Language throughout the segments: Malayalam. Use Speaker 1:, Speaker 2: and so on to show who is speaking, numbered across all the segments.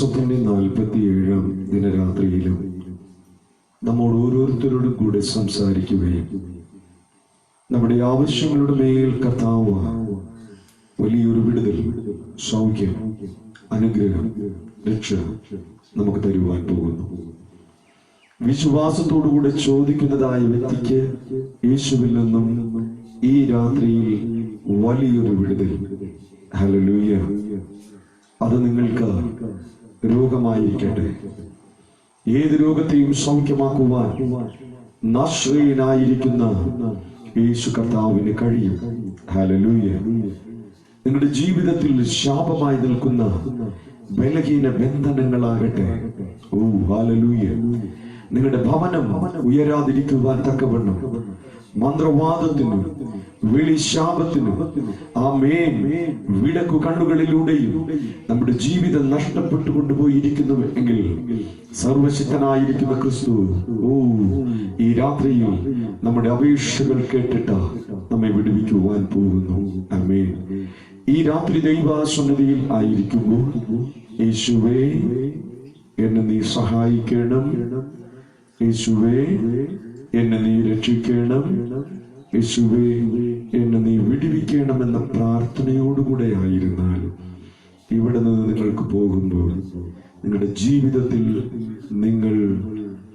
Speaker 1: ഉപവാസത്തിന്റെ 47-ാം ദിനരാത്രിയിലും നമ്മോട് ഓരോരുത്തരോടും കൂടെ സംസാരിക്കുകയും നമ്മുടെ ആവശ്യങ്ങളുടെ മേൽ കർത്താവ് വലിയൊരു വിടുതൽ, സൗഖ്യം, അനുഗ്രഹം, രക്ഷ നമുക്ക് തരുവാൻ പോകുന്നു. വിശ്വാസത്തോടുകൂടെ ചോദിക്കുന്നതായ വ്യക്തിക്ക് യേശുവിൽ നിന്നും ഈ രാത്രിയിൽ വലിയൊരു വിടുതൽ. ഹല്ലേലൂയ. അത് നിങ്ങൾക്ക് രോഗമായിരിക്കട്ടെ, ഏത് രോഗത്തെയും സൗഖ്യമാക്കുവാൻ നാശ്രയനായിരിക്കുന്ന യേശു കർത്താവിന് കഴിയും. ഹല്ലേലൂയ. നിങ്ങളുടെ ജീവിതത്തിൽ ശാപമായി നിൽക്കുന്ന ബലഹീന ബന്ധനങ്ങളാകട്ടെ, ഓ ഹല്ലേലൂയ, നിങ്ങളുടെ ഭവനം ഉയരാതിരിക്കുവാൻ തക്കവണ്ണം മന്ത്രവാദത്തിനും വെളിശാപത്തിനും ആമേൻ വിളക്കു കണ്ണുകളിലൂടെയും നമ്മുടെ ജീവിതം നഷ്ടപ്പെട്ടു കൊണ്ടുപോയിരിക്കുന്നു എങ്കിൽ സർവശക്തനായിരിക്കുന്ന ക്രിസ്തു ഈ രാത്രിയിൽ നമ്മുടെ അപേക്ഷകൾ കേട്ടിട്ട് നമ്മെ വിടുവിക്കുവാൻ പോകുന്നു. ആമേൻ. ഈ രാത്രി ദൈവസന്നിധിയിൽ ആയിരിക്കുമ്പോൾ യേശുവേ എന്നെ നീ സഹായിക്കണം, യേശുവേ എന്നെ നീ രക്ഷിക്കണം, യേശുവേ എന്നെ നീ വിടുവിക്കണം എന്ന പ്രാർത്ഥനയോടുകൂടെ ആയിരുന്നാൽ ഇവിടെ നിന്ന് നിങ്ങൾക്ക് പോകുമ്പോൾ നിങ്ങളുടെ ജീവിതത്തിൽ നിങ്ങൾ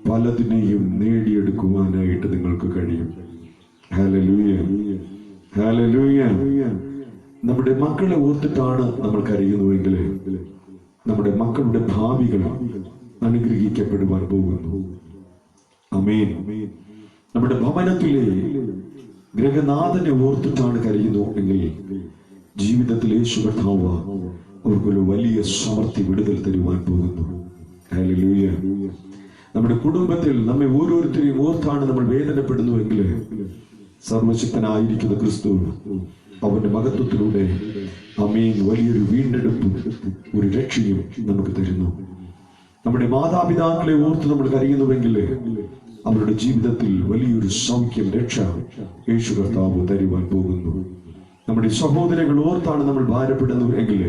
Speaker 1: പലതിനെയും നേടിയെടുക്കുവാനായിട്ട് നിങ്ങൾക്ക് കഴിയും. Hallelujah, hallelujah. നമ്മുടെ മക്കളെ ഓർത്തിട്ടാണ് നമ്മൾ കരയുന്നുവെങ്കിൽ നമ്മുടെ മക്കളുടെ ഭാവികൾ അനുഗ്രഹിക്കപ്പെടുവാൻ പോകുന്നു. ആമേൻ. നമ്മുടെ ഭവനത്തിലെ ഗൃഹനാഥനെ ഓർത്തിട്ടാണ് കരയുന്നു എങ്കിൽ ജീവിതത്തിൽ യേശു കർത്താവ് അവർക്കൊരു വലിയ സമൃദ്ധി, വിടുതൽ തരുവാൻ പോകുന്നു. ഹല്ലേലൂയ. നമ്മുടെ കുടുംബത്തിൽ നമ്മെ ഓരോരുത്തരെയും ഓർത്താണ് നമ്മൾ വേദനപ്പെടുന്നുവെങ്കിൽ സർവശക്തനായിരിക്കുന്ന ക്രിസ്തു അവന്റെ മഹത്വത്തിലൂടെ ആമേൻ വലിയൊരു വീണ്ടെടുപ്പും ഒരു രക്ഷയും നമുക്ക് തരുന്നു. നമ്മുടെ മാതാപിതാക്കളെ ഓർത്ത് നമ്മൾ കരയുന്നുവെങ്കിൽ അവരുടെ ജീവിതത്തിൽ വലിയൊരു സൗഖ്യം, രക്ഷ യേശു കർത്താവ് തരുവാൻ പോകുന്നു. നമ്മുടെ സഹോദരങ്ങൾ ഓർത്താണ് നമ്മൾ ഭാരപ്പെടുന്നു എങ്കിൽ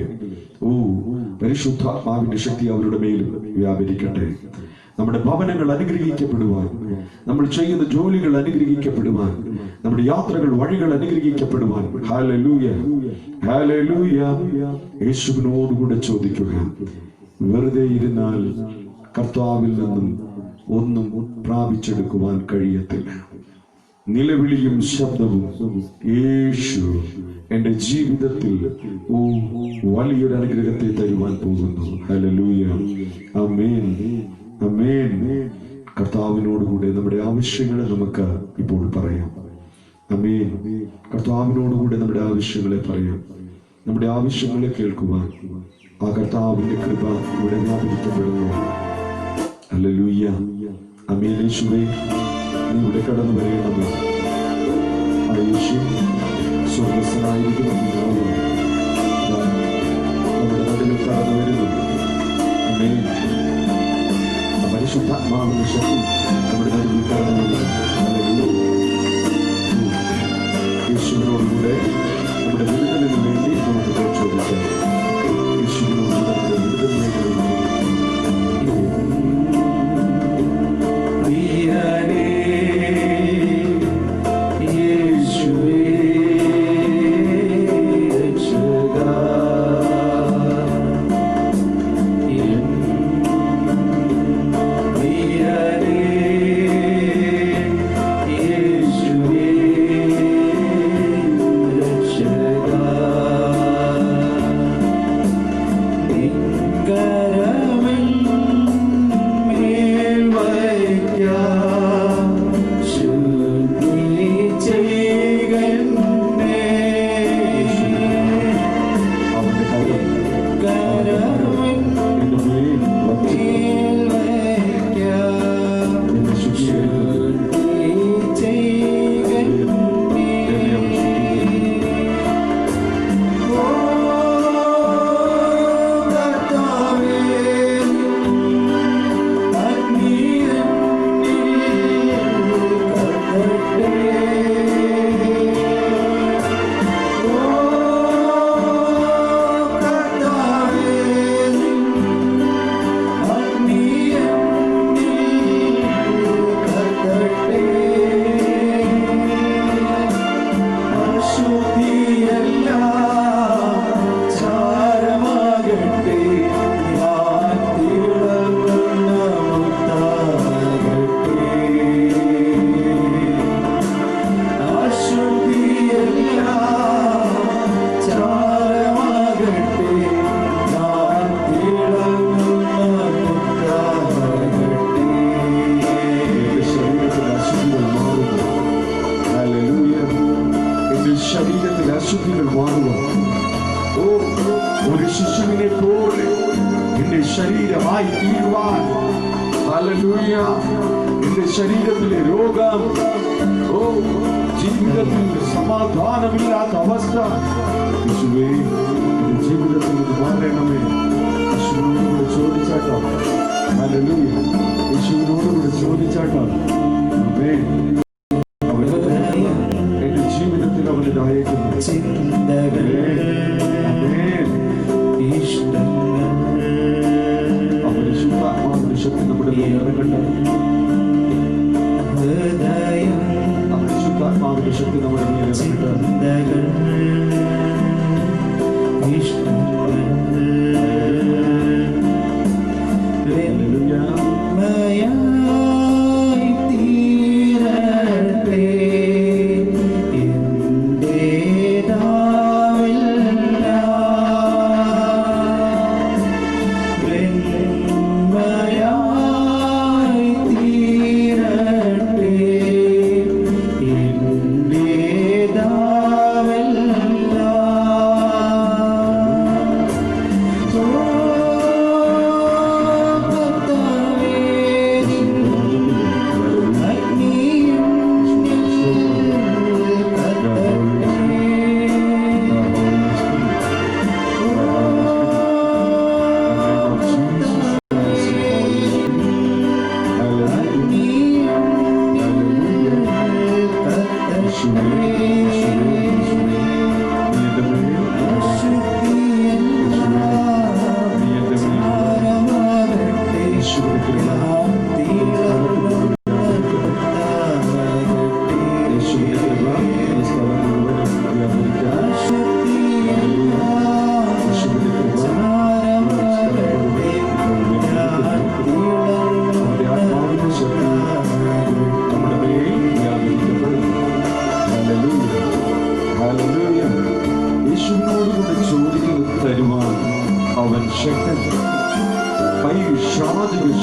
Speaker 1: പരിശുദ്ധാത്മാവിന്റെ ശക്തി അവരുടെ മേലും വ്യാപരിക്കട്ടെ. നമ്മുടെ ഭവനങ്ങൾ അനുഗ്രഹിക്കപ്പെടുവാൻ, നമ്മൾ ചെയ്യുന്ന ജോലികൾ അനുഗ്രഹിക്കപ്പെടുവാൻ, നമ്മുടെ യാത്രകൾ, വഴികൾ അനുഗ്രഹിക്കപ്പെടുവാൻ. Hallelujah, hallelujah. യേശുവിനോടുകൂടെ ചോദിക്കുക. വെറുതെ ഇരുന്നാൽ കർത്താവിൽ നിന്നും ഒന്നും പ്രാപിച്ചെടുക്കുവാൻ കഴിയത്തില്ല. നിലവിളിയും ശബ്ദവും യേശു എന്റെ ജീവിതത്തിൽ വലിയൊരു അനുഗ്രഹത്തെ തരുവാൻ പോകുന്നു. ഹല്ലേലൂയ, ആമേൻ, ആമേൻ. കർത്താവിനോടുകൂടെ നമ്മുടെ ആവശ്യങ്ങളെ നമുക്ക് ഇപ്പോൾ പറയാം. ആമേൻ. കർത്താവിനോടുകൂടെ നമ്മുടെ ആവശ്യങ്ങളെ പറയാം. നമ്മുടെ ആവശ്യങ്ങളെ കേൾക്കുവാൻ ആ കർത്താവിന്റെ കൃപ ഇവിടെ വ്യാപരിക്കപ്പെടുന്നു. ഹല്ലേലൂയ, ആമേൻ. യേശുവേ, നീ ഇവിടെ കടന്നു വരേണമേ. ആ യേശു സ്വർഗ്ഗസ്ഥനായിരിക്കുന്ന പിതാവ് നമ്മുടെ നടുവിൽ കടന്നു വരുന്നു. ആമേൻ. പരിശുദ്ധാത്മാവിന്റെ ശക്തി നമ്മുടെ നടുവിൽ കടന്നു വരുന്നു. ഹല്ലേലൂയ. യേശുവിനോടുകൂടെ നമ്മുടെ വിടുതലിന് വേണ്ടി നമുക്ക് ചോദിക്കാം. യേശുവിനോടുകൂടെ നമ്മുടെ വിടുതലിന് വേണ്ടി ശരീരമായി തീരുവാൻ. ഹല്ലേലൂയ. എന്റെ ശരീരത്തിലെ രോഗം, ജീവിതത്തിൽ സമാധാനമില്ലാത്ത അവസ്ഥ, യേശുവേ എന്റെ ജീവിതത്തിൽ ഇത് മാറണമേ. യേശുവിനോടുകൂടെ ചോദിച്ചാട്ടോ. ഹല്ലേലൂയ. യേശുവിനോടുകൂടെ ചോദിച്ചാട്ടോ. ആമേൻ. എന്റെ ജീവിതത്തിൽ അവന് ദായക്കുന്നു. അവന്റെ ശുദ്ധാത്മാവിന്റെ ശക്തി നമ്മുടെ മേൽ ഇറങ്ങട്ടെ. അവന്റെ ശുദ്ധാത്മാവിന്റെ ശക്തി നമ്മുടെ മേൽ ഇറങ്ങട്ടെ.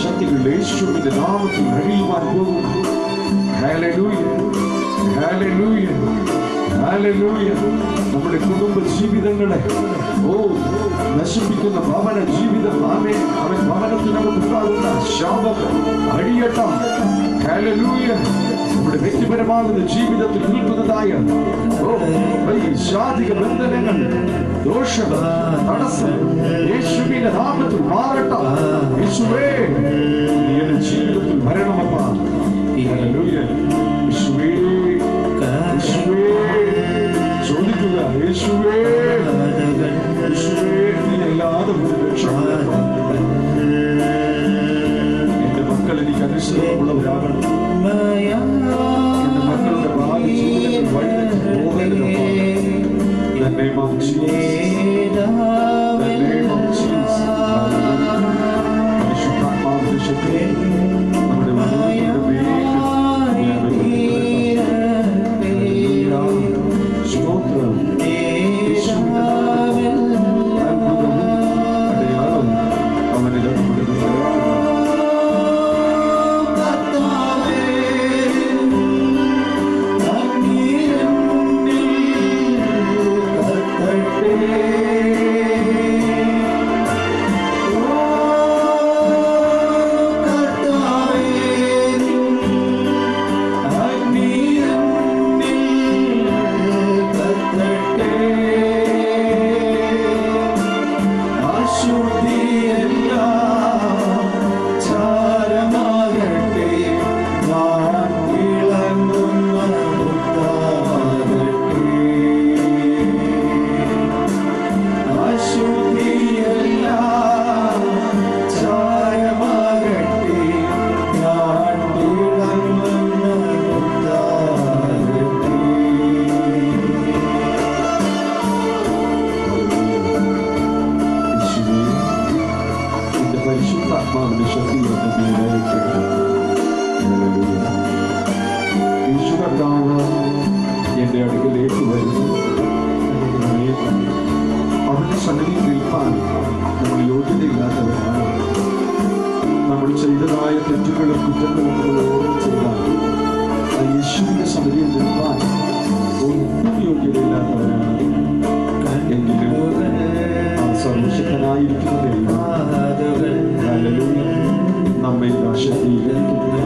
Speaker 1: ശക്തികൾ യേശുവിന്റെ നാമത്തിൽ അഴിയുവാൻ പോകുന്നു. Hallelujah, hallelujah, hallelujah. നമ്മുടെ കുടുംബ ജീവിതങ്ങളെ നശിപ്പിക്കുന്ന ഭവന ജീവിതം, ആമേൻ, അവൻ ഭവനത്തിനകത്തുണ്ടാകുന്ന ശാപം അഴിയട്ടെ. ഹല്ലേലൂയ. നമ്മുടെ വ്യക്തിപരമാകുന്ന ജീവിതത്തിൽ നിൽക്കുന്നതായ ശാരീരിക ബന്ധനങ്ങൾ, ദോഷം, തടസ്സം യേശുവിന്റെ നാമത്തിൽ മാറട്ടെ. യേശുവേ നീ എന്റെ ജീവിതത്തിൽ വരണമപ്പാ. ഹല്ലേലൂയ. യേശുവേ, യേശുവേ ചോദിക്കുക. യേശുവേ, യേശുവേ നീ അല്ലാതെ എന്റെ മക്കൾ എനിക്ക് അനുസരണമുള്ളവരാകണം. എന്റെ മക്കളുടെ ഭാവി ജീവിതത്തിൽ വഴിതെറ്റി പോകരുത്. The name of Jesus. The name of Jesus. പരിശുദ്ധാത്മാവിന്റെ ശക്തി നമ്മുടെ സ്തോത്രം. അത്ഭുതവും അടയാളവും അവനിൽ എന്റെ അടുക്കലേക്ക് വരുന്നു. അവന്റെ സന്നിധിയിൽ നിൽപ്പാൻ നമ്മൾ യോഗ്യതയില്ലാത്തവരാണ്. നമ്മൾ ചെയ്തതായ തെറ്റുകളും കുറ്റങ്ങളും നമ്മൾ ഓർമ്മ ചെയ്താൽ ആ യേശുവിന്റെ സന്നിധിയിൽ നിൽപ്പാൻ ഒട്ടും യോഗ്യതയില്ലാത്തവരാണ്. എങ്കിലും ആ സർവശക്തനായിരിക്കുന്ന ദൈവം നമ്മെ ശക്തീകരിക്കുന്നു.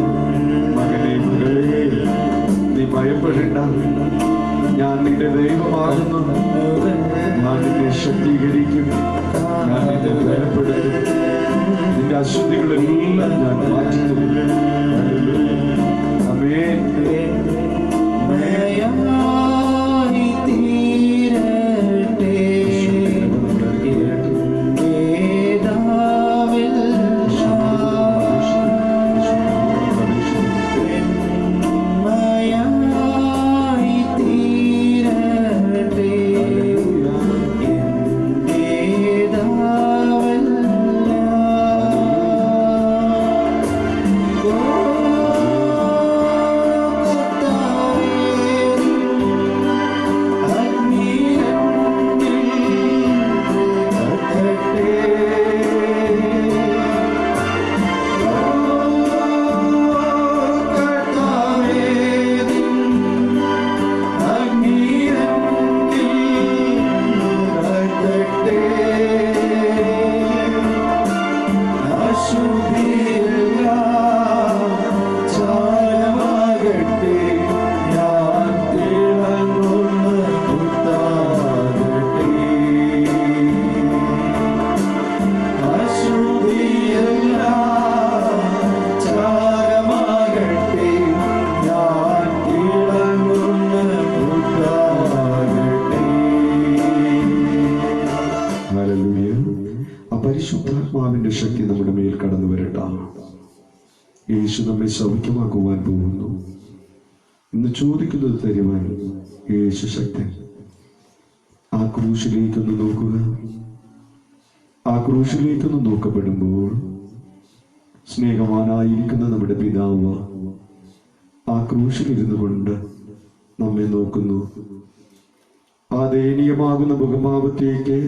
Speaker 1: മകനെ, മകളെ, നീ ഭയപ്പെടേണ്ട. ഞാൻ നിന്റെ ദൈവമാകുന്നു. ഞാൻ നിന്നെ ശക്തീകരിക്കും. ഞാൻ നിന്നെ ബലപ്പെടുത്തും. നിന്റെ അശുദ്ധികളെല്ലാം ഞാൻ മാറ്റിത്തരും. ആമേൻ. പരിശുദ്ധാത്മാവിന്റെ ശക്തി നമ്മുടെ മേൽ കടന്നു വരട്ടെ. യേശു നമ്മെ സൗഖ്യമാക്കുവാൻ പോകുന്നു. ഇന്ന് ചോദിക്കുന്നത് തരുവാൻ യേശു ശക്തൻ. ആ ക്രൂശിലേക്കൊന്ന് നോക്കുക. ആ ക്രൂശിലേക്കൊന്ന് നോക്കപ്പെടുമ്പോൾ സ്നേഹവാനായിരിക്കുന്ന നമ്മുടെ പിതാവ് ആ ക്രൂശിലിരുന്നു കൊണ്ട് നമ്മെ നോക്കുന്നു. ആ ദയനീയമാകുന്ന മുഖഭാവത്തേക്ക്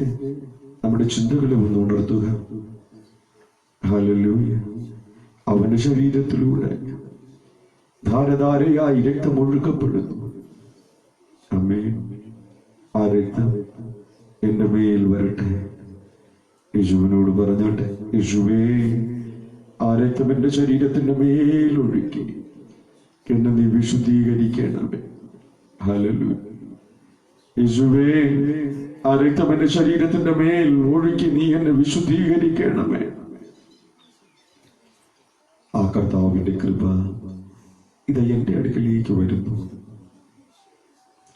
Speaker 1: നമ്മുടെ ചിന്തകളെ ഒന്ന് ഉണർത്തുക. ഹല്ലേലൂയ. അവന്റെ ശരീരത്തിലൂടെ ധാരധാരയായി രക്തം ഒഴുക്കപ്പെടുന്നു. ആമേൻ. ആ രക്തം എന്റെ മേൽ വരട്ടെ. യേശുവിനോട് പറഞ്ഞാട്ടെ, യേശുവേ, ആ രക്തം എന്റെ ശരീരത്തിന്റെ മേൽ ഒഴുക്കി എന്നെ നീ വിശുദ്ധീകരിക്കണമേ. ഹല്ലേലൂയ. യേശുവേ, ആ രക്തം എന്റെ ശരീരത്തിന്റെ മേൽ ഒഴുക്കി നീ എന്നെ വിശുദ്ധീകരിക്കണമേ. ആ കർത്താവിന്റെ കൃപ ഇത് എന്റെ അടുക്കലേക്ക് വരുന്നു.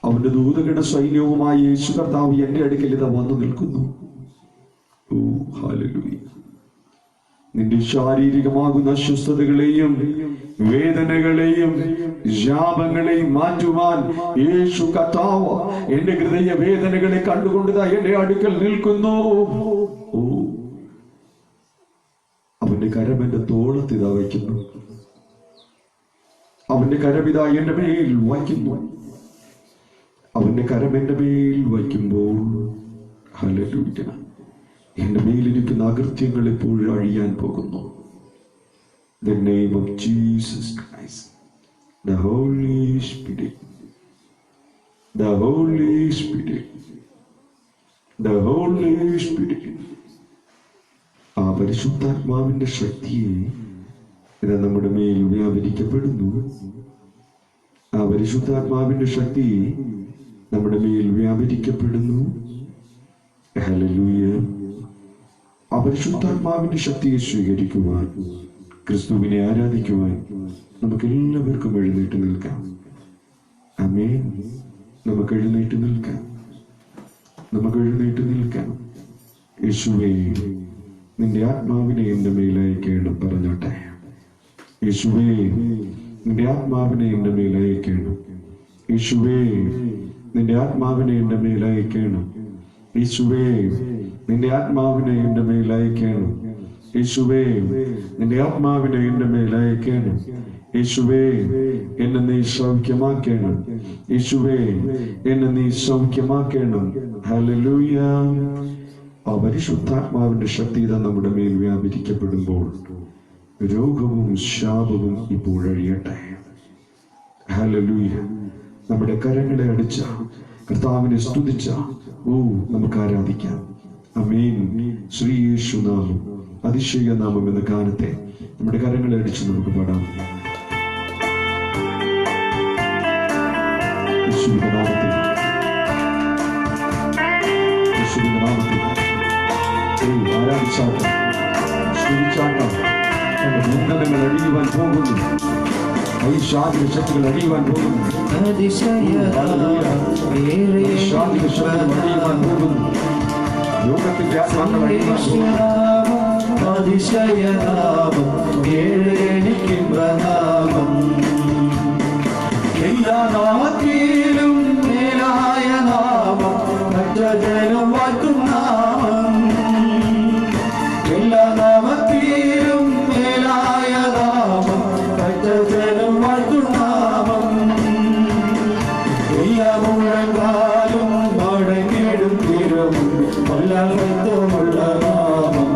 Speaker 1: അവന്റെ ദൂതഗണ സൈന്യവുമായി യേശു കർത്താവ് എന്റെ അടുക്കൽ ഇതാ വന്നു നിൽക്കുന്നു. ഓ ഹല്ലേലൂയ. നിന്റെ ശാരീരികമാകുന്ന അസ്വസ്ഥതകളെയും വേദനകളെയും ശാപങ്ങളെയും മാറ്റുവാൻ യേശു കർത്താവ് എന്റെ ഹൃദയ വേദനകളെ കണ്ടുകൊണ്ട് എന്റെ അടുക്കൽ നിൽക്കുന്നു. ഓ, അവന്റെ കരം എന്റെ തോളത്തിതാ വയ്ക്കുന്നു. അവന്റെ കരമിതാ എന്റെ മേൽ വയ്ക്കുന്നു. അവന്റെ കരം എന്റെ മേൽ വയ്ക്കുമ്പോൾ ഹല്ലേലൂയ, എന്റെ മേലിരിക്കുന്ന അകൃത്യങ്ങൾ എപ്പോഴും അഴിയാൻ പോകുന്നു. The name of Jesus Christ, the Holy Spirit, the Holy Spirit, the Holy Spirit. ആ പരിശുദ്ധാത്മാവിന്റെ ശക്തിയെ ഇത് നമ്മുടെ മേൽ വ്യാപരിക്കപ്പെടുന്നു. ആ പരിശുദ്ധാത്മാവിന്റെ ശക്തി നമ്മുടെ മേൽ വ്യാപരിക്കപ്പെടുന്നു. ഹല്ലേലൂയ. ആ പരിശുദ്ധാത്മാവിന്റെ ശക്തിയെ സ്വീകരിക്കുവാൻ, ക്രിസ്തുവിനെ ആരാധിക്കുവാൻ നമുക്ക് എല്ലാവർക്കും എഴുന്നേറ്റ് നിൽക്കാം. ആമേൻ. നമുക്ക് എഴുന്നേറ്റ് നിൽക്കാം. നമുക്ക് എഴുന്നേറ്റ് നിൽക്കാം. യേശുവേ, നിന്റെ ആത്മാവിനെ എന്റെ മേലയക്കണം. പറഞ്ഞോട്ടെ, യേശുവേ, നിന്റെ ആത്മാവിനെ എന്റെ മേലയക്കണം. യേശുവേ, നിന്റെ ആത്മാവിനെ എന്റെ മേലയക്കണം. യേശുവേ, നിന്റെ ആത്മാവിനെ എന്റെ മേലയക്കണം. യേശുവേ, നിന്റെ ആത്മാവിനെ എന്റെ മേലയക്കണം. യേശുവേ, എന്നെ നീ സൗഖ്യമാക്കണം. യേശുവേ, എന്നെ നീ സൗഖ്യമാക്കണം. ഹല്ലേലൂയ. ആ പരിശുദ്ധാത്മാവിന്റെ ശക്തി നമ്മുടെ മേൽ വ്യാപരിക്കപ്പെടുമ്പോൾ രോഗവും ശാപവും ഇപ്പോൾ അഴിയട്ടെ. ഹല്ലേലൂയ. നമ്മുടെ കരങ്ങളെ അടിച്ച കർത്താവിനെ സ്തുതിച്ച നമുക്ക് ആരാധിക്കാം. ആമേൻ. ശ്രീ യേശുനാമം അതിശയ നാമം എന്ന ഗാനത്തെ നമ്മുടെ കരങ്ങളെ അടിച്ച് നമുക്ക് പാടാം. യേശുവിന്റെ നാമത്തിൽ, യേശുവിന്റെ നാമത്തിൽ ആരാധിച്ചാട്ടം, സ്തുതിച്ചാട്ടം. ഉന്നതങ്ങൾ അടിയുവാൻ പോകുന്നു, ഐശാദിക ശക്തികൾ അടിയുവാൻ പോകുന്നു, ഐശാദിക ശക്തികൾ അടിയുവാൻ പോകുന്നു, യോഗത്തിന്റെ ആത്മാക്കൾ അടിയുവാൻ പോകുന്നു.
Speaker 2: എല്ലാ നാമത്തിലും മേലായ നാമം, ഭക്തജനം വാഴ്ത്തും നാമം. എല്ലാ നാമത്തിലും മേലായ നാമം, ഭക്തജനം വാഴ്ത്തും നാമം. എല്ലാ മുഴങ്കാലും മടങ്ങിടും തിരുമുമ്പിൽ വല്ലഭത്വമുള്ള നാമം.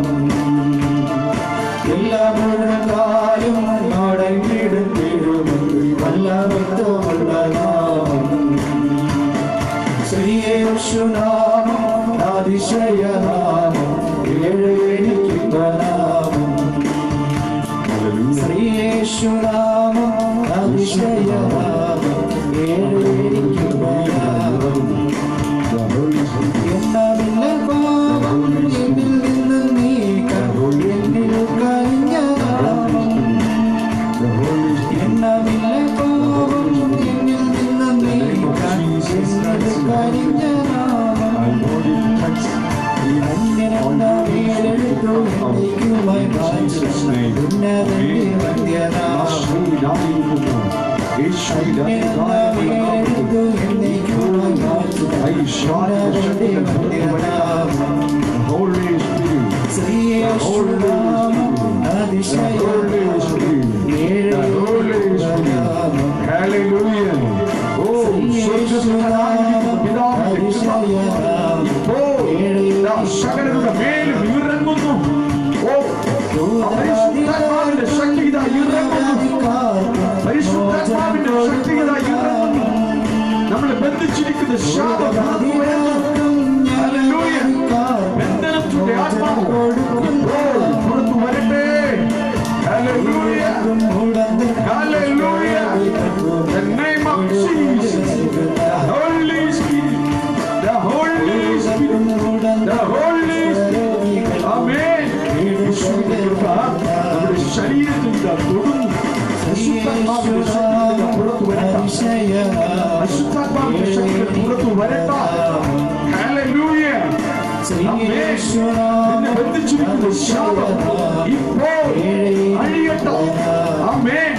Speaker 2: എല്ലാ മുഴങ്കാലും മടങ്ങിടും തിരുമുമ്പിൽ വല്ലഭത്വമുള്ള നാമം. ശ്രീയേശുനാമം അതിശയനാമം, ഏഴേനിക്കുന്ന നാമം. ശ്രീയേശുനാമം അതിശയനാമം, ഏഴേനിക്കുന്ന നാമം. എന്നമില്ല പാപം എന്നിൽ നിന്ന് നീക്കാൻ എന്നിൽ കഴിഞ്ഞ നാമം. എന്നമില്ല പാപം എന്നിൽ നിന്ന് നീക്കാൻ എന്നിൽ കഴിഞ്ഞ നാമം. അന്യനെന്ന പേരെടുത്തു എന്നേക്കുമായി മാറ്റി ഉന്നതന്റെ വന്ദ്യനാമം. അന്യനെന്ന പേരെടുത്തു എന്നേക്കുമായി മാറ്റി ഉന്നതന്റെ വന്ദ്യനാമം. ശ്രീയേശുനാമം അതിശയനാമം, ഏഴേനിക്കുന്ന നാമം.
Speaker 1: സകലരുടെ മേലും ഇറങ്ങുന്നു. പരിശുദ്ധാത്മാവിന്റെ ശക്തി ഇതാ ഇറങ്ങുന്നു. പരിശുദ്ധാത്മാവിന്റെ ശക്തി ഇതാ ഇറങ്ങുന്നു. നമ്മളെ ബന്ധിച്ചിരിക്കുന്ന ശാപം ബന്ധനത്തിന്റെ ആത്മാവ് പുറത്തു വരട്ടെ. Hallelujah. Hallelujah. The name of Jesus. The Holy Spirit. The Holy Spirit. The Holy Spirit. Amen. നമ്മുടെ ശരീരത്തിൽ തൊടുന്നു. അശുദ്ധാത്മാവിന്റെ ശക്തികൾ പുറത്തു വരട്ടെ. അശുദ്ധാത്മാവിന്റെ ശക്തികൾ പുറത്തു വരട്ടെ. Hallelujah. നിന്നെ ബന്ധിച്ചിരിക്കുന്ന ശാപം ഇപ്പോൾ അഴിയട്ടെ. ആമേൻ.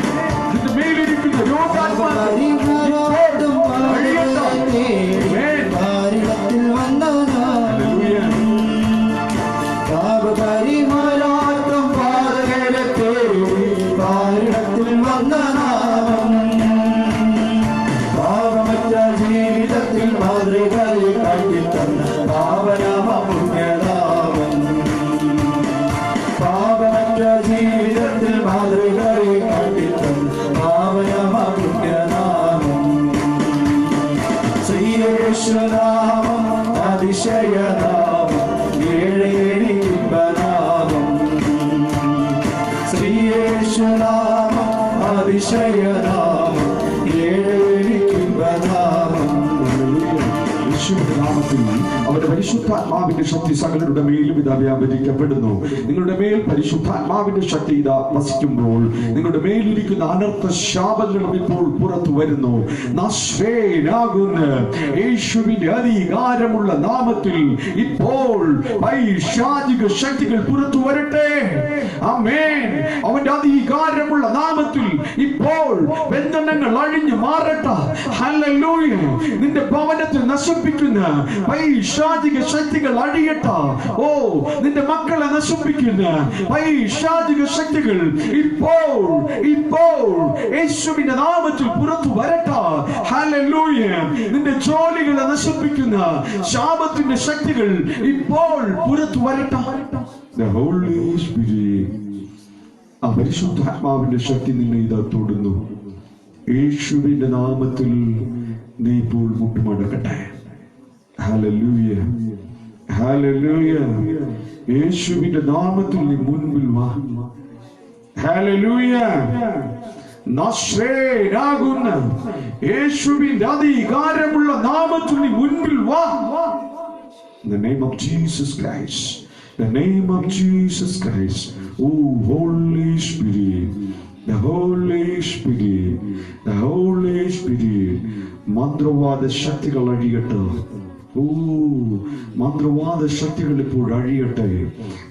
Speaker 1: നിന്റെ മേലിരിക്കുന്ന രോഗാത്മാക്കൾ ഇപ്പോൾ അഴിയട്ടെ. ആമേൻ. ഹല്ലേലൂയ.
Speaker 2: പാപപരിഹാരാർത്ഥം പാതകളെ തേടി പാരിടത്തിൽ വന്ന നാമം. പാപമറ്റ ജീവിതത്തിൽ മാതൃകയെ കാട്ടിത്തന്ന പാവനാമ പുണ്യനാമം. പാപമറ്റ ജീവിതത്തിൽ മാതൃകയെ കാട്ടിത്തന്ന പാവനാമ പുണ്യനാമം. ശ്രീയേശുനാമം അതിശയനാമം, ഏഴേനിക്കുന്ന നാമം. ശ്രീയേശുനാമം അതിശയനാമം, ഏഴേനിക്കുന്ന നാമം.
Speaker 1: യേശുവിന്റെ നാമത്തിൽ അവരുടെ പരിശുദ്ധാത്മാവിന്റെ ശക്തി സകലരുടെ മേലും ഇതാ വ്യാപരിക്കപ്പെടുന്നു. നിങ്ങളുടെ മേൽ പരിശുദ്ധാത്മാവിന്റെ ശക്തി ഇതാ വസിക്കുമ്പോൾ നിങ്ങളുടെ മേലിരിക്കുന്ന അനർത്ഥ ശാപങ്ങളും ഇപ്പോൾ പുറത്തു വരുന്നു. നശ്വേനാകുന്ന യേശുവിന്റെ അധികാരമുള്ള നാമത്തിൽ ഇപ്പോൾ പൈശാചിക ശക്തികൾ പുറത്തു വരട്ടെ. ആമേൻ. അവന്റെ അധികാരമുള്ള നാമത്തിൽ ഇപ്പോൾ ബന്ധനങ്ങൾ അഴിഞ്ഞു മാറട്ടെ. ഹല്ലേലൂയ. നിന്റെ ഭവനത്തിൽ നശിപ്പിക്കുന്ന പൈശാചിക ശക്തികൾ അഴിയട്ടെ. ഓ, നിന്റെ മക്കളെ നശിപ്പിക്കുന്ന പൈശാചിക ശക്തികൾ ഇപ്പോൾ യേശുവിന്റെ നാമത്തിൽ പുറത്തു വരട്ടെ. ഹല്ലേലൂയ. നിന്റെ ജോലികളെ നശിപ്പിക്കുന്ന ശാപത്തിന്റെ ശക്തികൾ ഇപ്പോൾ പുറത്തു വരട്ടെ. The Holy Spirit, ആ പരിശുദ്ധാത്മാവിന്റെ ശക്തി നിന്നെ ഇതാ തൊടുന്നു. യേശുവിന്റെ നാമത്തിൽ നീ ഇപ്പോൾ മുട്ടുമടക്കട്ടെ. ഹല്ലേലൂയ. ഹല്ലേലൂയ. യേശുവിന്റെ നാമത്തിൽ നീ മുൻപിൽ വാ. ഹല്ലേലൂയ. നസ്രേനാകുന്ന യേശുവിന്റെ അധികാരമുള്ള നാമത്തിൽ നീ മുൻപിൽ വാ. In the name of Jesus Christ. The name of Jesus Christ. Oh, Holy Spirit. The Holy Spirit. The Holy Spirit. മന്ത്രവാദ ശക്തികൾ അഴിയട്ടെ. ഓ, മന്ത്രവാദ ശക്തികൾ ഇപ്പോൾ അഴിയട്ടെ.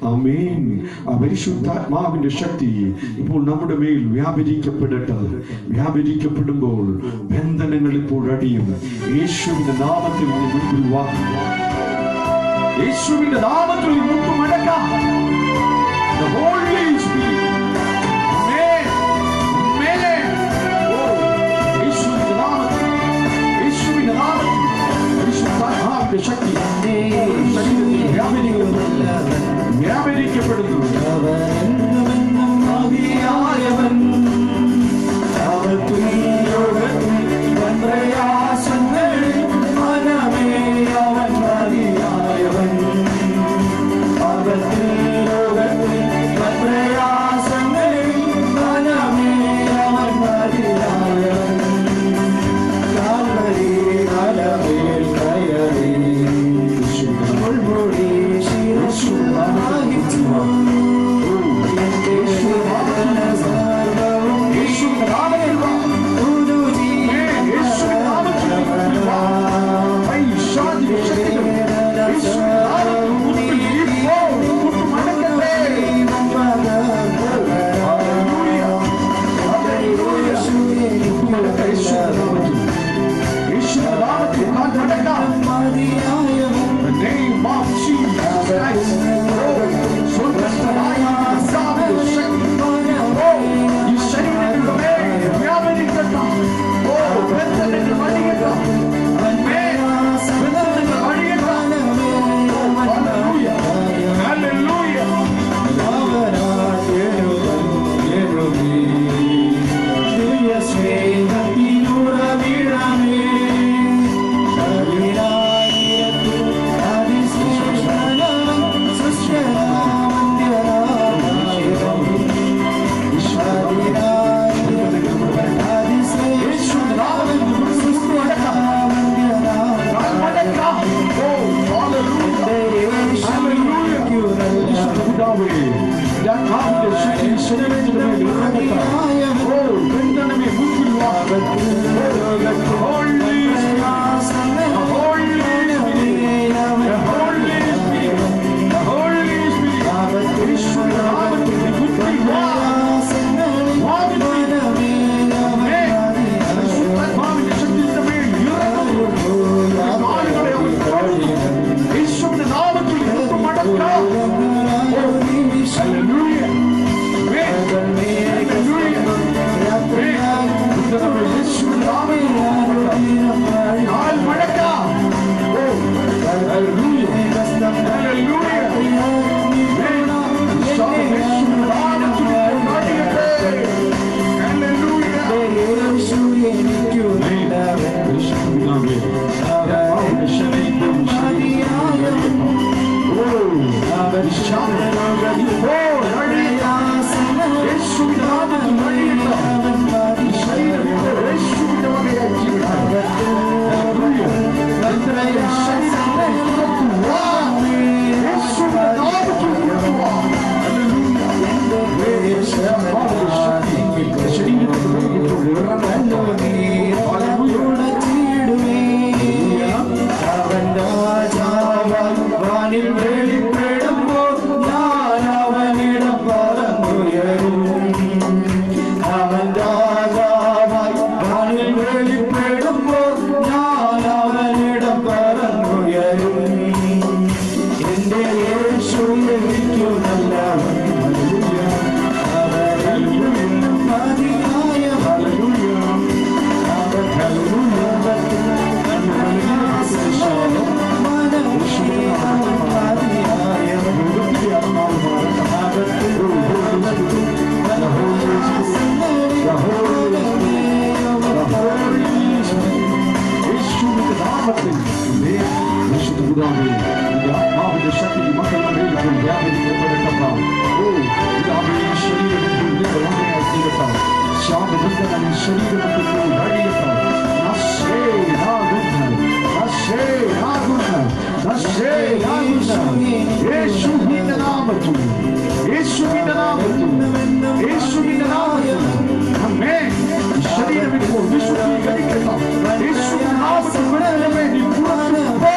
Speaker 1: ആമേൻ. ആ പരിശുദ്ധാത്മാവിന്റെ ശക്തി ഇപ്പോൾ നമ്മുടെ മേൽ വ്യാപരിക്കപ്പെടട്ടെ. വ്യാപരിക്കപ്പെടുമ്പോൾ ബന്ധനങ്ങൾ ഇപ്പോൾ അടിയും. യേശുവിന്റെ നാമത്തിൽ മുൻപിൽ വാ. യേശുവിന്റെ നാമത്തിൽ മുട്ടുമടക്കാം. The Holy Spirit. Amen. Amen. Oh, യേശുവിന്റെ നാമത്തിൽ, യേശുവിന്റെ നാമത്തിൽ പരിശുദ്ധാത്മാവിന്റെ ശക്തി ശരീരത്തിൽ വ്യാപരിക്കപ്പെടുന്നു. ശരീരം യേശുവിന്റെ നാമത്തിൽ യേശുവിന്റെ നാമത്തിൽ യേശുവിന്റെ നാമത്തിൽ ആമേൻ. ശരീരം ഇപ്പോൾ വിശുദ്ധീകരിക്കട്ടെ. യേശുവിന്റെ നാമത്തിൽ വരണമേ. നീ പുറത്തു പോ.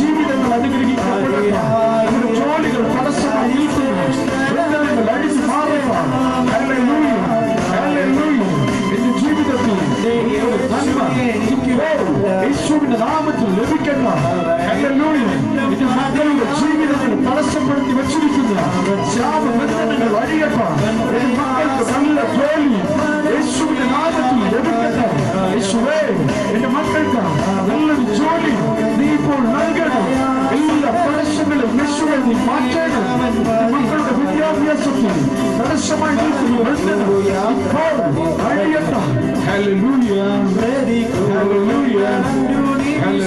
Speaker 1: ജീവിതങ്ങൾ അനുഗ്രഹിക്കപ്പെടട്ടെ. നമ്മുടെ ജോലികൾ തടസ്സമായി നിൽക്കുന്നു. അഴിച്ചു മാറട്ടെ. എന്റെ ജീവിതത്തിൽ യേശുവിന്റെ നാമത്തിൽ ലഭിക്കണ്ട. എന്റെ മക്കളുടെ ജീവിതത്തിൽ തടസ്സപ്പെടുത്തി വെച്ചിരിക്കുന്ന ശാപബന്ധനങ്ങൾ അഴിയട്ടെ. എന്റെ മക്കൾക്ക് നല്ല ജോലി യേശുവിന്റെ നാമത്തിൽ ലഭിക്കട്ടെ. യേശുവേ, എന്റെ മക്കൾക്ക് നല്ലൊരു ജോലി നീ ഇപ്പോൾ നൽകണം. എല്ലാ തടസ്സങ്ങളും യേശുവേ നീ മാറ്റണം. മക്കളുടെ വിദ്യാഭ്യാസത്തിൽ തടസ്സമായി നിൽക്കുന്ന ബന്ധനം ഇപ്പോൾ അഴിയട്ടെ. Hallelujah, hallelujah, hallelujah.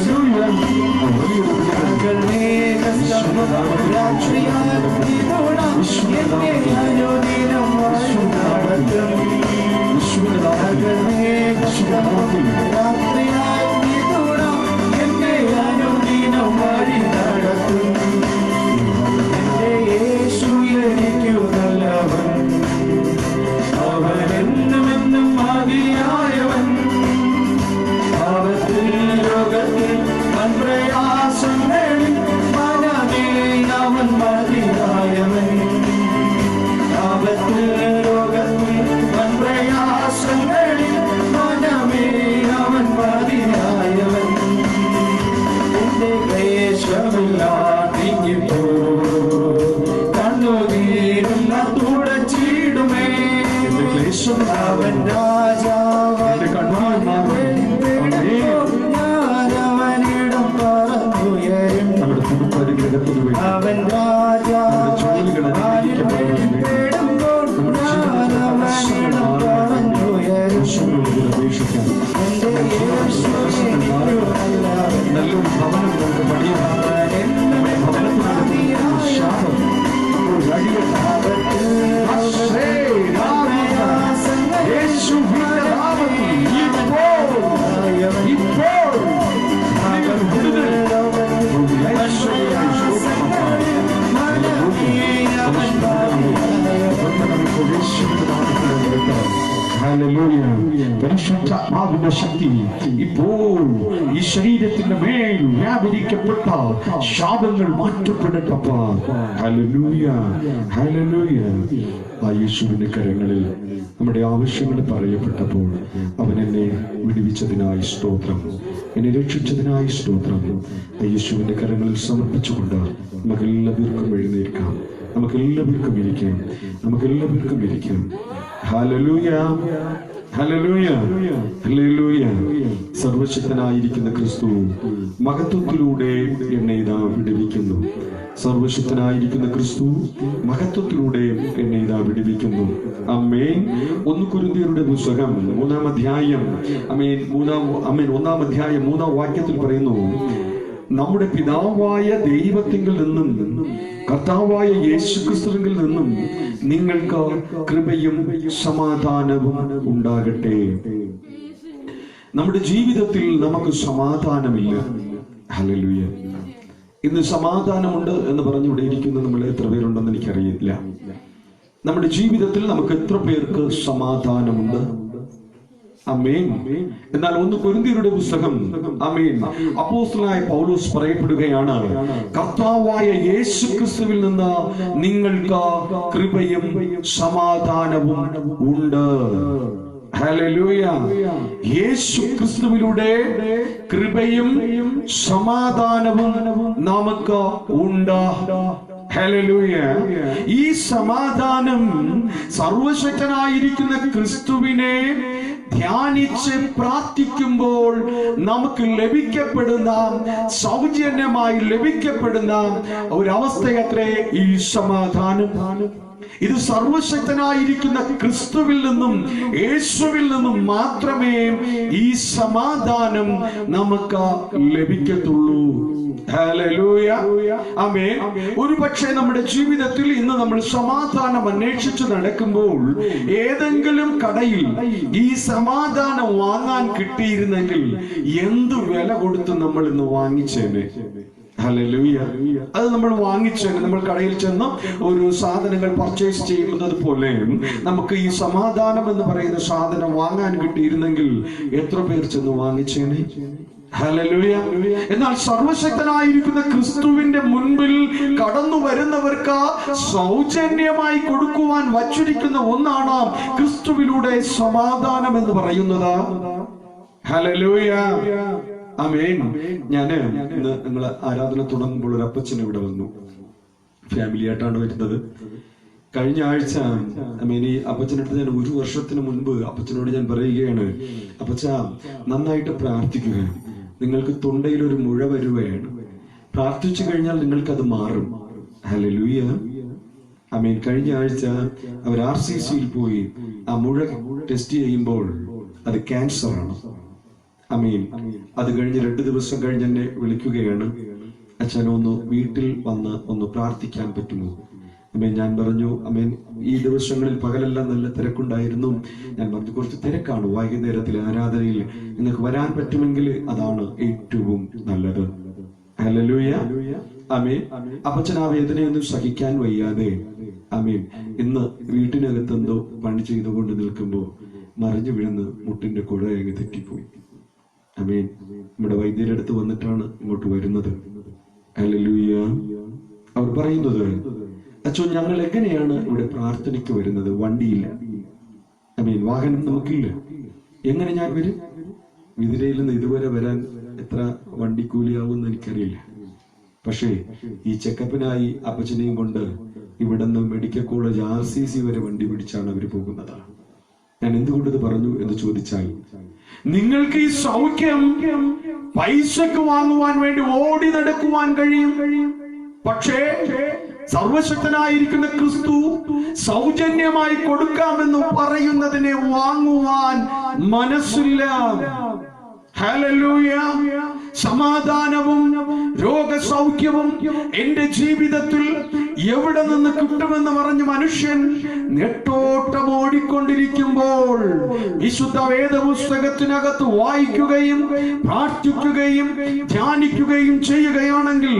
Speaker 1: പരിശുദ്ധാത്മാവിന്റെ ശക്തി ഇപ്പോൾ ഈ ശരീരത്തിന്റെ മേൽ വ്യാപരിക്കപ്പെട്ട ശാപങ്ങൾ മാറ്റപ്പെടട്ടപ്പാ. Hallelujah, hallelujah. ആ യേശുവിന്റെ കരങ്ങളിൽ നമ്മുടെ ആവശ്യങ്ങൾ പറയപ്പെട്ടപ്പോൾ അവൻ എന്നെ വിടുവിച്ചതിനായി സ്തോത്രം, എന്നെ രക്ഷിച്ചതിനായി സ്തോത്രം. ആ യേശുവിന്റെ കരങ്ങളിൽ സമർപ്പിച്ചുകൊണ്ട് നമുക്കെല്ലാവർക്കും എഴുന്നേൽക്കാം, നമുക്കെല്ലാവർക്കും ഇരിക്കാം, നമുക്കെല്ലാവർക്കും ഇരിക്കാം. Hallelujah, hallelujah, hallelujah. സർവശക്തനായിരിക്കുന്ന ക്രിസ്തു മഹത്വത്തിലൂടെ എന്നെ ഇതാ വിടുവിക്കുന്നു. സർവശക്തനായിരിക്കുന്ന ക്രിസ്തു മഹത്വത്തിലൂടെ എന്നെ ഇതാ വിടുവിക്കുന്നു. ആമേൻ. 1 കൊരിന്ത്യരുടെ പുസ്തകം 3-ാം അധ്യായം 1-ാം വാക്യത്തിൽ പറയുന്നു, നമ്മുടെ പിതാവായ ദൈവത്തിങ്കിൽ നിന്നും കർത്താവായ യേശുക്രിസ്തുവിൽ നിന്നും നിങ്ങൾക്ക് കൃപയും സമാധാനവും ഉണ്ടാകട്ടെ. നമ്മുടെ ജീവിതത്തിൽ നമുക്ക് സമാധാനമില്ല. ഹല്ലേലൂയ. ഇന്ന് സമാധാനമുണ്ട് എന്ന് പറഞ്ഞിവിടെ ഇരിക്കുന്ന നമ്മൾ എത്ര പേരുണ്ടെന്ന് എനിക്കറിയില്ല. നമ്മുടെ ജീവിതത്തിൽ നമുക്ക് എത്ര പേർക്ക് സമാധാനമുണ്ട്? ആമേൻ. എന്നാൽ 1 കൊരിന്ത്യരുടെ പുസ്തകം, ആമേൻ, അപ്പോസ്തലനായ പൗലോസ് പറയപ്പെടുകയാണ്, കർത്താവായ യേശുക്രിസ്തുവിൽ നിന്ന് നിങ്ങൾക്ക് കൃപയും സമാധാനവും ഉണ്ട്. ഹല്ലേലൂയ. യേശുക്രിസ്തുവിലൂടെ കൃപയും സമാധാനവും നമുക്ക് ഉണ്ട്. ഹല്ലേലൂയ. ഈ സമാധാനം സർവശക്തനായിരിക്കുന്ന ക്രിസ്തുവിനെ ധ്യാനിച്ച് പ്രാർത്ഥിക്കുമ്പോൾ നമുക്ക് ലഭിക്കപ്പെടുന്ന, സൗജന്യമായി ലഭിക്കപ്പെടുന്ന ഒരവസ്ഥയത്രേ ഈ സമാധാനം. ഇത് സർവശക്തനായിരിക്കുന്ന ക്രിസ്തുവിൽ നിന്നും യേശുവിൽ നിന്നും മാത്രമേ ഈ സമാധാനം നമുക്ക് ലഭിക്കത്തുള്ളൂ. ഹല്ലേലൂയ. ആമേൻ. ഒരുപക്ഷെ നമ്മുടെ ജീവിതത്തിൽ ഇന്ന് നമ്മൾ സമാധാനം അന്വേഷിച്ച് നടക്കുമ്പോൾ ഏതെങ്കിലും കടയിൽ ഈ സമാധാനം വാങ്ങാൻ കിട്ടിയിരുന്നെങ്കിൽ എന്ത് വില കൊടുത്ത് നമ്മൾ ഇന്ന് വാങ്ങിച്ചേനെ. ഹല്ലേലൂയ. അത് നമ്മൾ വാങ്ങിച്ചേനെ. നമ്മൾ കടയിൽ ചെന്ന് ഒരു സാധനങ്ങൾ പർച്ചേസ് ചെയ്യുന്നത് പോലെ നമുക്ക് ഈ സമാധാനം എന്ന് പറയുന്ന സാധനം വാങ്ങാൻ കിട്ടിയിരുന്നെങ്കിൽ എത്ര പേർ ചെന്ന് വാങ്ങിച്ചേനെ? ഹല്ലേലൂയ. എന്നാൽ സർവശക്തനായിരിക്കുന്ന ക്രിസ്തുവിന്റെ മുൻപിൽ കടന്നു വരുന്നവർക്ക് സൗജന്യമായി കൊടുക്കുവാൻ വച്ചിരിക്കുന്ന ഒന്നാണ് ക്രിസ്തുവിലൂടെ സമാധാനം എന്ന് പറയുന്നത്. ഹല്ലേലൂയ. ആമേൻ. ഞാന് ഇന്ന് നിങ്ങളെ ആരാധന തുടങ്ങുമ്പോൾ ഒരു അപ്പച്ചൻ ഇവിടെ വന്നു. ഫാമിലി ആയിട്ടാണ് വരുന്നത്. കഴിഞ്ഞ ആഴ്ച ഈ അപ്പച്ചനടുത്ത് ഞാൻ 1 വർഷത്തിന് മുൻപ് അപ്പച്ചനോട് ഞാൻ പറയുകയാണ്, അപ്പച്ച നന്നായിട്ട് പ്രാർത്ഥിക്കുക, നിങ്ങൾക്ക് തൊണ്ടയിൽ ഒരു മുഴ വരുകയാണ്, പ്രാർത്ഥിച്ചു കഴിഞ്ഞാൽ നിങ്ങൾക്കത് മാറും. ഹല്ലേലൂയ. ആമേൻ. കഴിഞ്ഞ ആഴ്ച അവർ RCCയിൽ പോയി ആ മുഴ ടെസ്റ്റ് ചെയ്യുമ്പോൾ അത് ക്യാൻസർ ആണ്. ആമേൻ. അത് കഴിഞ്ഞ് 2 ദിവസം കഴിഞ്ഞ് എന്നെ വിളിക്കുകയാണ്, അച്ഛൻ ഒന്ന് വീട്ടിൽ വന്ന് ഒന്ന് പ്രാർത്ഥിക്കാൻ പറ്റുമോ? അമേൻ. ഞാൻ പറഞ്ഞു, അമേൻ, ഈ ദിവസങ്ങളിൽ പകലെല്ലാം നല്ല തിരക്കുണ്ടായിരുന്നു. ഞാൻ പറഞ്ഞു, കുറച്ച് തിരക്കാണ്, വൈകുന്നേരത്തിലെ ആരാധനയിൽ നിങ്ങൾക്ക് വരാൻ പറ്റുമെങ്കിൽ അതാണ് ഏറ്റവും നല്ലത്. ഹല്ലേലൂയ. ആമേൻ. അപ്പച്ചൻ ആ വേദനയൊന്നും സഹിക്കാൻ വയ്യാതെ, ആമേൻ, ഇന്ന് വീട്ടിനകത്ത് എന്തോ പണി ചെയ്തുകൊണ്ട് നിൽക്കുമ്പോ മറിഞ്ഞു വീഴുന്ന മുട്ടിന്റെ കുഴ അങ്ങ് തെറ്റിപ്പോയി. ആമേൻ. നമ്മുടെ വൈദ്യരുടെ അടുത്ത് വന്നിട്ടാണ് ഇങ്ങോട്ട് വരുന്നത്. ഹല്ലേലൂയ. അവർ പറയുന്നത്, അച്ഛൻ ഞങ്ങൾ എങ്ങനെയാണ് ഇവിടെ പ്രാർത്ഥനയ്ക്ക് വരുന്നത്? വണ്ടിയില്ല, ആമേൻ, വാഹനം നമുക്കില്ല, എങ്ങനെ ഞാൻ വരും? വിതിരയിൽ നിന്ന് ഇതുവരെ വരാൻ എത്ര വണ്ടിക്കൂലിയാവുമെന്ന് എനിക്കറിയില്ല. പക്ഷേ ഈ ചെക്കപ്പിനായി അപ്പച്ചനെയും കൊണ്ട് ഇവിടുന്ന് മെഡിക്കൽ കോളേജ് RCC വരെ വണ്ടി പിടിച്ചാണ് അവർ പോകുന്നത്. ഞാൻ എന്തുകൊണ്ട് ഇത് പറഞ്ഞു എന്ന് ചോദിച്ചാൽ, നിങ്ങൾക്ക് ഈ സൗഖ്യം പൈസക്ക് വാങ്ങുവാൻ വേണ്ടി ഓടി നടക്കുവാൻ കഴിയും. പക്ഷേ സർവശക്തനായിരിക്കുന്ന ക്രിസ്തു സൗജന്യമായി കൊടുക്കാമെന്ന് പറയുന്നതിനെ വാങ്ങുവാൻ മനസ്സില്ല. ഹല്ലേലൂയ. സമാധാനവും രോഗസൗഖ്യവും എന്റെ ജീവിതത്തിൽ എവിടെ നിന്ന് കിട്ടുമെന്ന് പറഞ്ഞ് മനുഷ്യൻ നെട്ടോട്ടം ഓടിക്കൊണ്ടിരിക്കുമ്പോൾ വിശുദ്ധ വേദപുസ്തകത്തിനകത്ത് വായിക്കുകയും പ്രാർത്ഥിക്കുകയും ധ്യാനിക്കുകയും ചെയ്യുകയാണെങ്കിൽ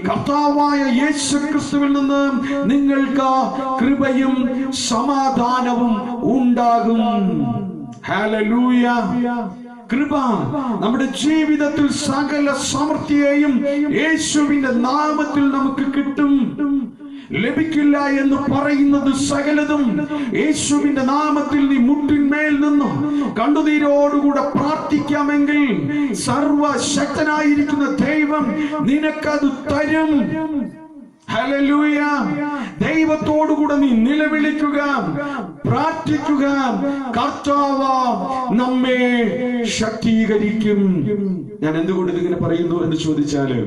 Speaker 1: കർത്താവായ യേശുക്രിസ്തുവിൽ നിന്ന് നിങ്ങൾക്ക് കൃപയും സമാധാനവും ഉണ്ടാകും. ഹല്ലേലൂയ. കൃപ നമ്മുടെ ജീവിതത്തിൽ സകല സമൃദ്ധിയെയും യേശുവിന്റെ നാമത്തിൽ നമുക്ക് കിട്ടും. ലഭിക്കില്ല എന്ന് പറയുന്നത് സകലതും യേശുവിന്റെ നാമത്തിൽ നീ മുട്ടിന്മേൽ നിന്നും കണ്ണുനീരോടുകൂടെ പ്രാർത്ഥിക്കാമെങ്കിൽ സർവശക്തനായിരിക്കുന്ന ദൈവം നിനക്കത് തരും. ഹല്ലേലൂയ. ദൈവത്തോടുകൂടെ നീ നിലവിളിക്കുക, പ്രാർത്ഥിക്കുക. കർത്താവ് നമ്മെ ശക്തീകരിക്കും. ഞാൻ എന്തുകൊണ്ട് ഇതിങ്ങനെ പറയുന്നു എന്ന് ചോദിച്ചാല്,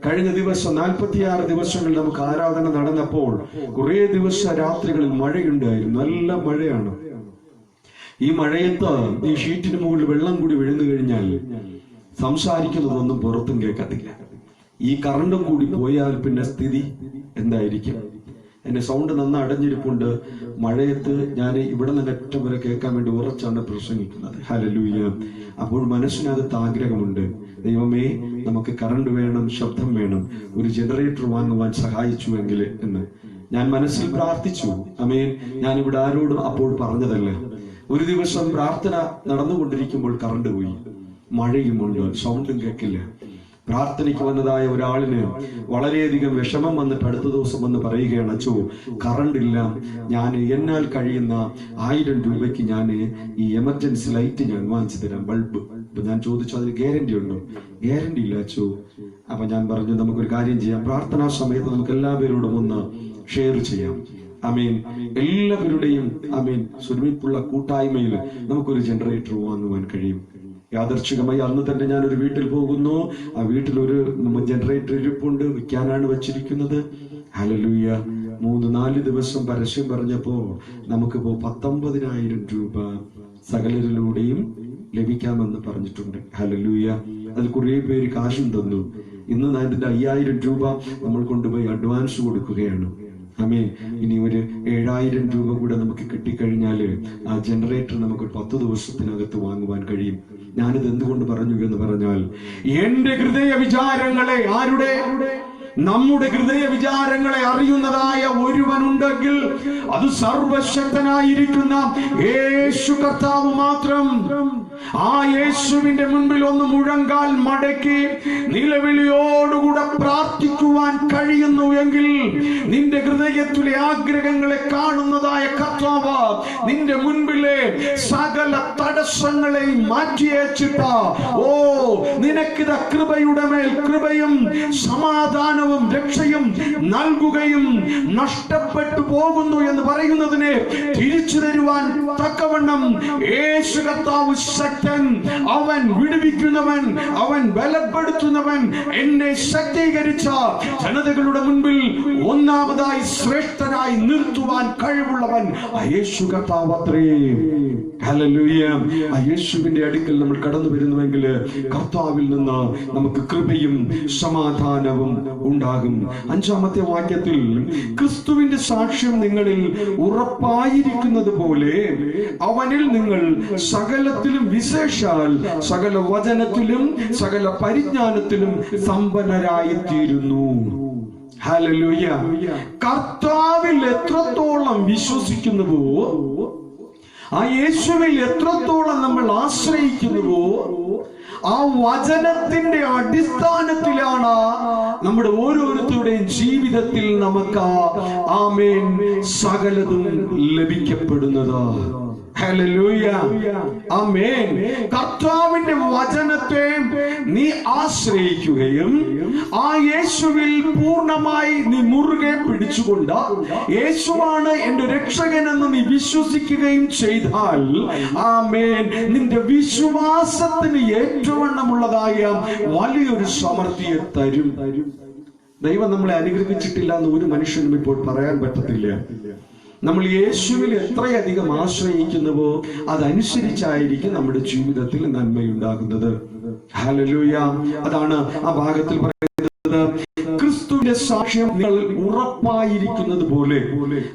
Speaker 1: കഴിഞ്ഞ ദിവസം 46 ദിവസങ്ങൾ നമുക്ക് ആരാധന നടന്നപ്പോൾ കുറെ ദിവസ രാത്രികളിൽ മഴയുണ്ടായിരുന്നു. നല്ല മഴയാണ്. ഈ മഴയത്ത് ഈ ഷീറ്റിന് മുകളിൽ വെള്ളം കൂടി വീഴുന്നു കഴിഞ്ഞാൽ സംസാരിക്കുന്നതൊന്നും പുറത്തും കേൾക്കത്തില്ല. ഈ കറണ്ടും കൂടി പോയാൽ പിന്നെ സ്ഥിതി എന്തായിരിക്കും? എന്റെ സൗണ്ട് നന്നായി അടഞ്ഞിരിപ്പുണ്ട്. മഴയത്ത് ഞാൻ ഇവിടെ നിന്ന് അറ്റം വരെ കേൾക്കാൻ വേണ്ടി ഉറച്ചാണ് പ്രസംഗിക്കുന്നത്. ഹല്ലേലൂയ. അപ്പോൾ മനസ്സിനകത്ത് ആഗ്രഹമുണ്ട്, ദൈവമേ നമുക്ക് കറണ്ട് വേണം, ശബ്ദം വേണം, ഒരു ജനറേറ്റർ വാങ്ങുവാൻ സഹായിച്ചുവെങ്കിൽ എന്ന് ഞാൻ മനസ്സിൽ പ്രാർത്ഥിച്ചു. ആമേൻ. ഞാൻ ഇവിടെ ആരോടും അപ്പോൾ പറഞ്ഞതല്ല. ഒരു ദിവസം പ്രാർത്ഥന നടന്നുകൊണ്ടിരിക്കുമ്പോൾ കറണ്ട് പോയി, മഴയുമുണ്ട്, സൗണ്ടും കേൾക്കില്ല. പ്രാർത്ഥനയ്ക്ക് വന്നതായ ഒരാളിന് വളരെയധികം വിഷമം വന്നിട്ട് അടുത്ത ദിവസം വന്ന് പറയുകയാണ്, അച്ചോ കറണ്ട് ഇല്ല, ഞാൻ എന്നാൽ കഴിയുന്ന 1000 രൂപയ്ക്ക് ഞാൻ ഈ എമർജൻസി ലൈറ്റ് ഞാൻ വാങ്ങിച്ചു തരാം, ബൾബ്. അപ്പൊ ഞാൻ ചോദിച്ചു, അതിന് ഗ്യാരണ്ടി ഉണ്ടോ? ഗ്യാരണ്ടി ഇല്ല അച്ചോ. അപ്പൊ ഞാൻ പറഞ്ഞു, നമുക്കൊരു കാര്യം ചെയ്യാം, പ്രാർത്ഥനാ സമയത്ത് നമുക്ക് എല്ലാവരോടും ഒന്ന് ഷെയർ ചെയ്യാം. ആമേൻ. എല്ലാവരുടെയും ആമേൻ ഒരുമിപ്പുള്ള കൂട്ടായ്മയിൽ നമുക്കൊരു ജനറേറ്റർ വാങ്ങുവാൻ കഴിയും. യാദർച്ഛികമായി അന്ന് തന്നെ ഞാൻ ഒരു വീട്ടിൽ പോകുന്നു. ആ വീട്ടിൽ ഒരു ജനറേറ്റർ ഇരിപ്പുണ്ട്, വിൽക്കാനാണ് വെച്ചിരിക്കുന്നത്. ഹല്ലേലൂയ. 3-4 ദിവസം പരസ്യം പറഞ്ഞപ്പോ നമുക്കിപ്പോ 19,000 രൂപ സകലരിലൂടെയും ലഭിക്കാമെന്ന് പറഞ്ഞിട്ടുണ്ട്. ഹല്ലേലൂയ. അതിൽ കുറെ പേര് കാശും തന്നു. ഇന്ന് അതിന്റെ 5,000 രൂപ നമ്മൾ കൊണ്ടുപോയി അഡ്വാൻസ് കൊടുക്കുകയാണ്. ആമേൻ. ഇനി ഒരു 7,000 രൂപ കൂടെ നമുക്ക് കിട്ടിക്കഴിഞ്ഞാല് ആ ജനറേറ്റർ നമുക്ക് 10 ദിവസത്തിനകത്ത് വാങ്ങുവാൻ കഴിയും. ഞാനിത് എന്തുകൊണ്ട് പറഞ്ഞു എന്ന് പറഞ്ഞാൽ, എന്റെ ഹൃദയ വിചാരങ്ങളെ, ആരുടെ? നമ്മുടെ ഹൃദയ വിചാരങ്ങളെ അറിയുന്നതായ ഒരുവനുണ്ടെങ്കിൽ അത് സർവശക്തനായിരിക്കുന്ന യേശു കർത്താവ് മാത്രം. ആ യേശുവിന്റെ മുൻപിൽ ഒന്ന് മുഴങ്കാൽ മടക്കി നിലവിളിയോടുകൂടെ പ്രാർത്ഥിക്കുവാൻ കഴിയുന്നു എങ്കിൽ നിന്റെ ഹൃദയത്തിലെ ആഗ്രഹങ്ങളെ കാണുന്നതായ കർത്താവ് നിന്റെ മുൻപിലെ സകല തടസ്സങ്ങളെയും മാറ്റിയേച്ചിട്ട്, ഓ നിനക്കിത കൃപയുടെ മേൽ കൃപയും സമാധാനവും രക്ഷയും നൽകുകയും നഷ്ടപ്പെട്ടു പോകുന്നു എന്ന് പറയുന്നതിനെ തിരിച്ചു തരുവാൻ തക്കവണ്ണം യേശു കർത്താവ് ശക്തൻ. അവൻ വിടുവിക്കുന്നവൻ, അവൻ ബലപ്പെടുത്തുന്നവൻ. എന്നെ ശക്തീകരിച്ച ജനതകളുടെ മുൻപിൽ ഒന്നാമതായി ശ്രേഷ്ഠനായി നിർത്തുവാൻ കഴിവുള്ളവൻ ആ യേശു കർത്താവ് അത്രേ. ഹല്ലേലൂയ. ആ യേശുവിന്റെ അടുക്കൽ നമ്മൾ കടന്നു വരുന്നുവെങ്കിൽ കർത്താവിൽ നിന്ന് നമുക്ക് കൃപയും സമാധാനവും ഉണ്ടാകും. 5-ാമത്തെ വാക്യത്തിൽ, ക്രിസ്തുവിന്റെ സാക്ഷ്യം നിങ്ങളിൽ ഉറപ്പായിരിക്കുന്നത് പോലെ അവനിൽ നിങ്ങൾ സകലത്തിലും വിശേഷാൽ സകല വചനത്തിലും സകല പരിജ്ഞാനത്തിലും സമ്പന്നരായിത്തീരുന്നു. ഹല്ലേലൂയ. കർത്താവിൽ എത്രത്തോളം വിശ്വസിക്കുന്നുവോ, ആ യേശുവിൽ എത്രത്തോളം നമ്മൾ ആശ്രയിക്കുന്നുവോ, ആ വചനത്തിന്റെ അടിസ്ഥാനത്തിലാണ് നമ്മുടെ ഓരോരുത്തരുടെയും ജീവിതത്തിൽ നമുക്ക് ആമേൻ സകലതും ലഭിക്കപ്പെടുന്നത്. ഹല്ലേലൂയ. ആമേൻ. കർത്താവിന്റെ വചനത്തെ നീ ആശ്രയിക്കുകയും ആ യേശുവിൽ പൂർണ്ണമായി നീ മുറുകെ പിടിച്ചുകൊണ്ട് യേശുവാണ് എന്റെ രക്ഷകൻ എന്ന് നീ വിശ്വസിക്കുകയും ചെയ്താൽ, ആമേൻ, നിന്റെ വിശ്വാസത്തിന് ഏറ്റവണ്ണമുള്ളതായ വലിയൊരു സമൃദ്ധിയെ തരും. ദൈവം നമ്മളെ അനുഗ്രഹിച്ചിട്ടില്ല എന്ന് ഒരു മനുഷ്യനും ഇപ്പോൾ പറയാൻ പറ്റത്തില്ല. നമ്മൾ യേശുവിൽ എത്രയധികം ആശ്രയിക്കുന്നുവോ അതനുസരിച്ചായിരിക്കും നമ്മുടെ ജീവിതത്തിൽ നന്മയുണ്ടാകുന്നത്. ഹല്ലേലൂയ. അതാണ് ആ ഭാഗത്തിൽ പറയുന്നത്, ക്രിസ്തുവിന്റെ സാക്ഷ്യം നിങ്ങൾ ഉറപ്പായിരിക്കുന്നത് പോലെ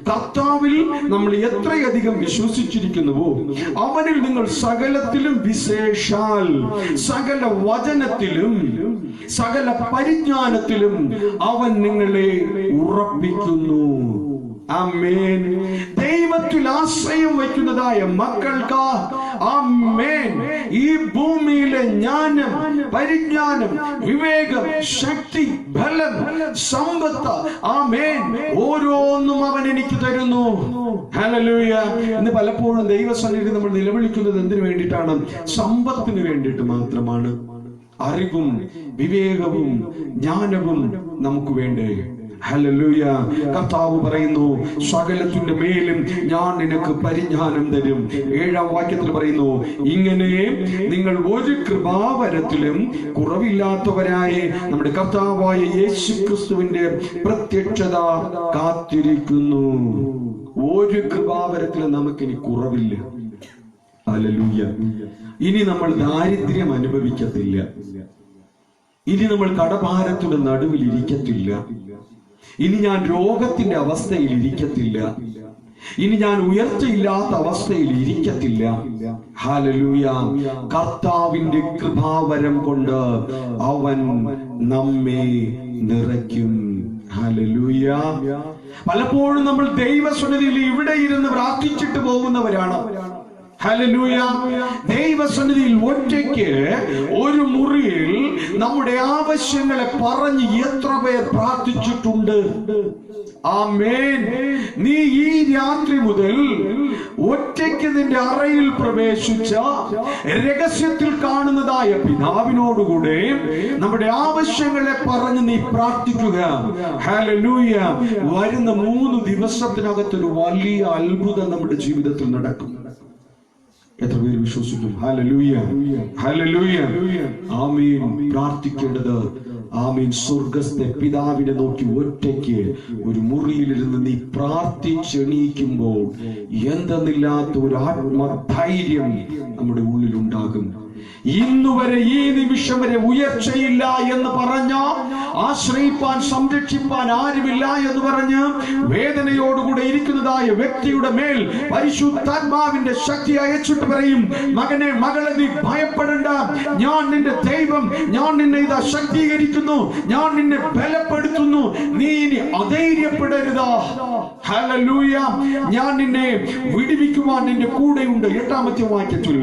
Speaker 1: കർത്താവിൽ നമ്മൾ എത്രയധികം വിശ്വസിച്ചിരിക്കുന്നുവോ അവനിൽ നിങ്ങൾ സകലത്തിലും വിശേഷാൽ സകല വചനത്തിലും സകല പരിജ്ഞാനത്തിലും അവൻ നിങ്ങളെ ഉറപ്പിക്കുന്നു. ആമേൻ. ദൈവത്തിൽ ആശ്രയം വയ്ക്കുന്നതായ മക്കൾക്ക് ആമേൻ ഈ ഭൂമിയിലെ ജ്ഞാനം, പരിജ്ഞാനം, വിവേകം, ശക്തി, ബലം, സമ്പത്ത്, ആമേൻ, ഓരോന്നും അവൻ എനിക്ക് തരുന്നു. ഹല്ലേലൂയ. ഇന്ന് പലപ്പോഴും ദൈവസന്നിധി നമ്മൾ നിലവിളിക്കുന്നത് എന്തിനു വേണ്ടിയിട്ടാണ്? സമ്പത്തിന് വേണ്ടിയിട്ട് മാത്രമാണ്. അറിവും വിവേകവും ജ്ഞാനവും നമുക്ക് വേണ്ടേ? ഹല്ലേലൂയ. കർത്താവ് പറയുന്നു, സകലത്തിന്റെ മേലും ഞാൻ നിനക്ക് പരിജ്ഞാനം തരും. 7-ാം വാക്യത്തിൽ പറയുന്നു, ഇങ്ങനെ നിങ്ങൾ ഒരു കൃപാവരത്തിലും കുറവില്ലാത്തവരായി നമ്മുടെ കർത്താവായ യേശുക്രിസ്തുവിന്റെ പ്രത്യക്ഷത കാത്തിരിക്കുന്നു. ഒരു കൃപാവരത്തിലും നമുക്കിനി കുറവില്ല. ഹല്ലേലൂയ. ഇനി നമ്മൾ ദാരിദ്ര്യം അനുഭവിക്കത്തില്ല. ഇനി നമ്മൾ കടഭാരത്തിന്റെ നടുവിൽ ഇരിക്കത്തില്ല. ഇനി ഞാൻ രോഗത്തിന്റെ അവസ്ഥയിൽ ഇരിക്കത്തില്ല. ഇനി ഞാൻ ഉയർച്ചയില്ലാത്ത അവസ്ഥയിൽ ഇരിക്കത്തില്ല. ഹല്ലേലൂയ. കർത്താവിന്റെ കൃപാവരം കൊണ്ട് അവൻ നമ്മെ നിറയ്ക്കും. ഹല്ലേലൂയ. പലപ്പോഴും നമ്മൾ ദൈവസന്നിധിയിൽ ഇവിടെ ഇരുന്ന് പ്രാർത്ഥിച്ചിട്ട് പോകുന്നവരാണ്. ഹല്ലേലൂയ. ദൈവസന്നിധിയിൽ ഒറ്റയ്ക്ക് ഒരു മുറിയിൽ നമ്മുടെ ആവശ്യങ്ങളെ പറഞ്ഞ് എത്ര പേർ പ്രാർത്ഥിച്ചിട്ടുണ്ട്. ആമേൻ. നീ ഈ രാത്രി മുതൽ ഒറ്റയ്ക്ക് നിന്റെ അറയിൽ പ്രവേശിച്ച രഹസ്യത്തിൽ കാണുന്നതായ പിതാവിനോടുകൂടെ നമ്മുടെ ആവശ്യങ്ങളെ പറഞ്ഞ് നീ പ്രാർത്ഥിക്കുക. ഹല്ലേലൂയ. വരുന്ന 3 ദിവസത്തിനകത്തൊരു വലിയ അത്ഭുതം നമ്മുടെ ജീവിതത്തിൽ നടക്കും. എത്ര പേര് വിശ്വസിക്കും? ഹല്ലേലൂയ, ഹല്ലേലൂയ, ആമേൻ. പ്രാർത്ഥിക്കേണ്ടത് ആമേൻ സ്വർഗ്ഗസ്ഥ പിതാവിനെ നോക്കി ഒറ്റയ്ക്ക് ഒരു മുറിയിലിരുന്ന് നീ പ്രാർത്ഥിച്ചെണീക്കുമ്പോൾ എന്തെന്നില്ലാത്ത ഒരു ആത്മധൈര്യം നമ്മുടെ ഉള്ളിൽ ഉണ്ടാകും. ഇന്നുവരെ ഈ നിമിഷം വരെ ഉയർച്ചയില്ല എന്ന് പറഞ്ഞ് ആശ്രയിപ്പാൻ സംരക്ഷിപ്പാൻ ആരുമില്ല എന്ന് പറഞ്ഞ് വേദനയോടുകൂടെ ഇരിക്കുന്നതായ വ്യക്തിയുടെ മേൽ പരിശുദ്ധാത്മാവിന്റെ ശക്തി അയച്ചിട്ട് പറയും, മകനെ മകളെ നീ ഭയപ്പെടണ്ട, ഞാൻ നിന്റെ ദൈവം, ഞാൻ നിന്നെ ഇതാ ശക്തീകരിക്കുന്നു, ഞാൻ നിന്നെ ബലപ്പെടുത്തുന്നു, നീ ഇനി അധൈര്യപ്പെടരുത്. ഹല്ലേലൂയ. ഞാൻ നിന്നെ വിടുവിക്കുവാൻ നിന്റെ കൂടെയുണ്ട്. 8-ാമത്തെ വാക്യത്തിൽ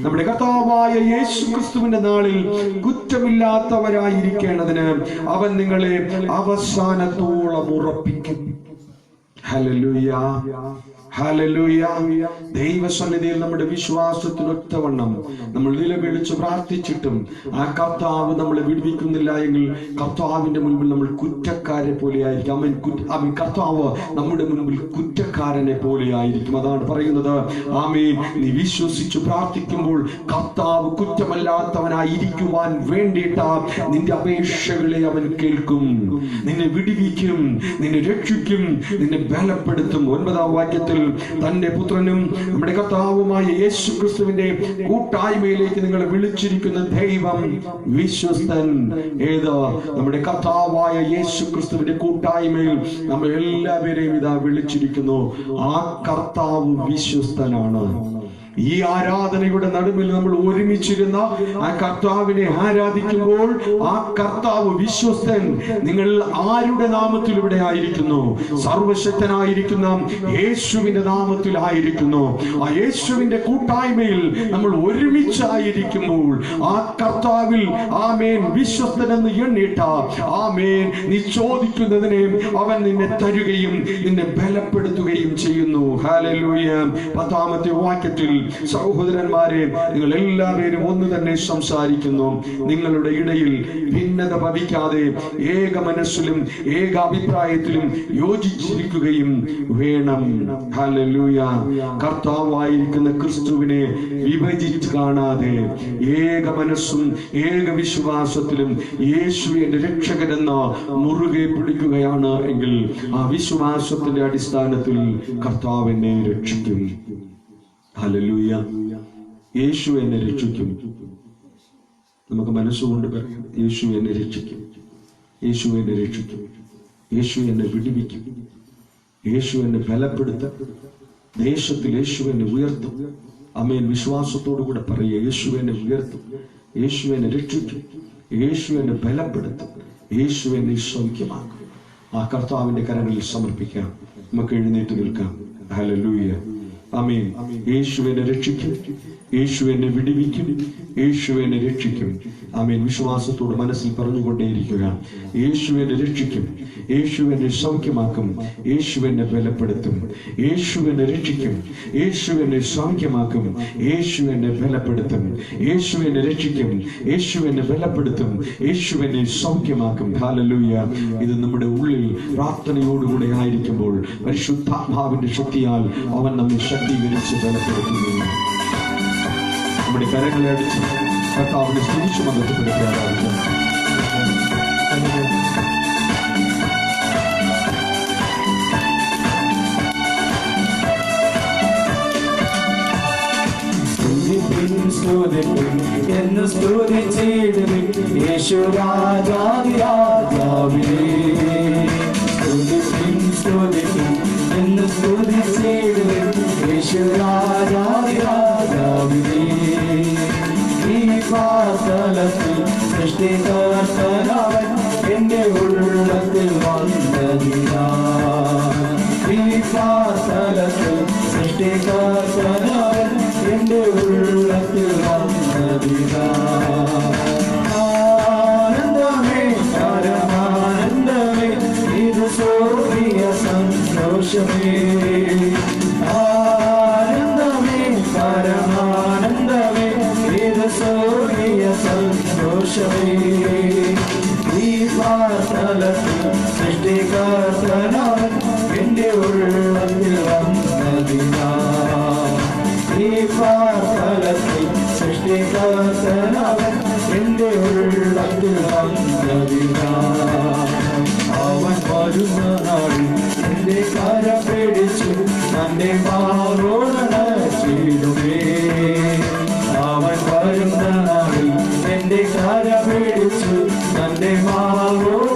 Speaker 1: നമ്മുടെ കർത്താവായ യേശുക്രിസ്തുവിന്റെ നാളിൽ കുറ്റമില്ലാത്തവരായിരിക്കേണ്ടതിന് അവൻ നിങ്ങളെ അവസാനത്തോളം ഉറപ്പിക്കും. Hallelujah, hallelujah. ദൈവസന്നിധിയിൽ നമ്മുടെ വിശ്വാസത്തിനൊത്തവണ്ണം നമ്മൾ നിലവിളിച്ച് പ്രാർത്ഥിച്ചിട്ടും ആ കർത്താവ് നമ്മളെ വിടുവിക്കുന്നില്ല എങ്കിൽ കർത്താവിന്റെ മുൻപിൽ നമ്മൾ കുറ്റക്കാരെ പോലെ ആയിരിക്കും. ആമേൻ. കർത്താവ് നമ്മുടെ മുൻപിൽ കുറ്റക്കാരനെ പോലെ ആയിരിക്കും. അതാണ് പറയുന്നത്. ആമേൻ. നീ വിശ്വസിച്ച് പ്രാർത്ഥിക്കുമ്പോൾ കർത്താവ് കുറ്റമല്ലാത്തവനായിരിക്കുവാൻ വേണ്ടിയിട്ട് നിന്റെ അപേക്ഷകളെ അവൻ കേൾക്കും, നിന്നെ വിടുവിക്കും, നിന്നെ രക്ഷിക്കും, നിന്നെ ബലപ്പെടുത്തും. 9-ാം വാക്യത്തിൽ തന്റെ പുത്രനും നമ്മുടെ കർത്താവുമായ യേശുക്രിസ്തുവിന്റെ കൂട്ടായ്മയിലേക്ക് നിങ്ങളെ വിളിച്ചിരിക്കുന്ന ദൈവം വിശ്വസ്തൻ. ഏതാ? നമ്മുടെ കർത്താവായ യേശുക്രിസ്തുവിന്റെ കൂട്ടായ്മയിൽ നമ്മൾ എല്ലാവരെയും ഇതാ വിളിച്ചിരിക്കുന്നു. ആ കർത്താവ് വിശ്വസ്തനാണ്. ഈ ആരാധനയുടെ നടുവിൽ നമ്മൾ ഒരുമിച്ചിരുന്ന ആ കർത്താവിനെ ആരാധിക്കുമ്പോൾ ആ കർത്താവ് വിശ്വസ്തൻ. നിങ്ങൾ ആരുടെ നാമത്തിൽ ഇവിടെ ആയിരിക്കുന്നു? സർവശക്തനായിരിക്കുന്ന യേശുവിന്റെ നാമത്തിൽ ആയിരിക്കുന്നു. ആ യേശുവിന്റെ കൂട്ടായ്മയിൽ നമ്മൾ ഒരുമിച്ചായിരിക്കുമ്പോൾ ആ കർത്താവിൽ ആമേൻ വിശ്വസ്തനെന്ന് എണ്ണിട്ട ആമേൻ നീ ചോദിക്കുന്നതിനെ അവൻ നിന്നെ തരുകയും നിന്നെ ബലപ്പെടുത്തുകയും ചെയ്യുന്നു. ഹല്ലേലൂയ. 10-ാമത്തെ വാക്യത്തിൽ സഹോദരന്മാരെ, നിങ്ങൾ എല്ലാവരും ഒന്ന് തന്നെ സംസാരിക്കുന്നു. നിങ്ങളുടെ ഇടയിൽ ഭിന്നത ഭവിക്കാതെ ഏക മനസ്സിലും ഏക അഭിപ്രായത്തിലും യോജിച്ചിരിക്കുകയും വേണം. ഹല്ലേലൂയ. കർത്താവായിരിക്കുന്ന ക്രിസ്തുവിനെ വിഭജിച്ച് കാണാതെ ഏക മനസ്സും ഏക വിശ്വാസത്തിലും യേശു എന്റെ രക്ഷകനെന്ന് മുറുകെ പിടിക്കുകയാണ് എങ്കിൽ ആ വിശ്വാസത്തിന്റെ അടിസ്ഥാനത്തിൽ കർത്താവ് എന്നെ രക്ഷിക്കും. ഹല്ലേലൂയ. യേശു എന്നെ രക്ഷിക്കും. നമുക്ക് മനസ്സുകൊണ്ട് പറയാം, യേശു എന്നെ രക്ഷിക്കും, യേശു എന്നെ രക്ഷിക്കും, യേശു എന്നെ വിടുവിക്കും, യേശു എന്നെ ബലപ്പെടുത്തും, ദേശത്തിൽ യേശു എന്നെ ഉയർത്തും. ആമേൻ. വിശ്വാസത്തോടു കൂടെ പറയുക, യേശു എന്നെ ഉയർത്തും, യേശു എന്നെ രക്ഷിക്കും, യേശു എന്നെ ബലപ്പെടുത്തും, യേശു എന്നെ സൗഖ്യമാക്കും. ആ കർത്താവിന്റെ കരങ്ങളിൽ സമർപ്പിക്കാം. നമുക്ക് എഴുന്നേറ്റ് നിൽക്കാം. ഹല്ലേലൂയ. ആമേൻ. യേശു എന്നെ രക്ഷിക്കും, യേശു എന്നെ വിടുവിക്കും, യേശു എന്നെ രക്ഷിക്കും. ആമേൻ. വിശ്വാസത്തോട് മനസ്സിൽ പറഞ്ഞുകൊണ്ടേയിരിക്കുക. യേശു എന്നെ രക്ഷിക്കും, യേശു എന്നെ സൗഖ്യമാക്കും, യേശു എന്നെ ബലപ്പെടുത്തും, യേശു എന്നെ രക്ഷിക്കും, യേശു എന്നെ സൗഖ്യമാക്കും, യേശു എന്നെ ബലപ്പെടുത്തും, യേശു എന്നെ രക്ഷിക്കും, യേശു എന്നെ ബലപ്പെടുത്തും, യേശു എന്നെ സൗഖ്യമാക്കും. ഹല്ലേലൂയ. ഇത് നമ്മുടെ ഉള്ളിൽ പ്രാർത്ഥനയോടുകൂടെ ആയിരിക്കുമ്പോൾ പരിശുദ്ധാത്മാവിന്റെ ശക്തിയാൽ അവൻ നമ്മെ ശക്തീകരിച്ച് ബലപ്പെടുത്തുന്നു. നമ്മുടെ കരങ്ങളെ അടിച്ച് കർത്താവിനെ സ്തുതിച്ചു മഹത്വപ്പെടുത്തി ആരാധിക്കാം.
Speaker 2: സ്തുതിപ്പിൻ എന്ന് സ്തുതിച്ചിടുവിൻ യേശുരാജാതിരാജാവേ സ്തുതിക്കും സ്തുതിക്കും എന്ന് സ്തുതിച്ചിടുവിൻ യേശുരാജാതിരാജാവേ ഈ പാതലത്തിൽ സൃഷ്ടികർത്താവൻ എന്റെ ഉള്ളത്തിൽ വന്നതിനാ ഈ പാതലത്തിൽ സൃഷ്ടികർത്താവൻ എന്റെ ഉള്ളത്തിൽ വന്നതിനാ ആനന്ദമേ പരമാനന്ദമേ ഇത് സ്വർഗീയ സന്തോഷമേ ആനന്ദമേ പരമാനന്ദമേ ഇത് സ്വർഗീയ സന്തോഷമേ ഈ പാതലത്തിൽ സൃഷ്ടികർത്താവൻ എന്റെ ഉള്ളത്തിൽ വന്നതിനാ ഈ പാതലത്തിൽ സൃഷ്ടികർത്താവൻ എന്റെ ഉള്ളത്തിൽ വന്നതിനാ അവൻ വരുന്ന നാളിൽ എന്റെ കര പിടിച്ചു തന്റെ മാറോടണച്ചിടുമേ അവൻ വരുന്ന നാളിൽ എന്റെ കര പിടിച്ചു തന്റെ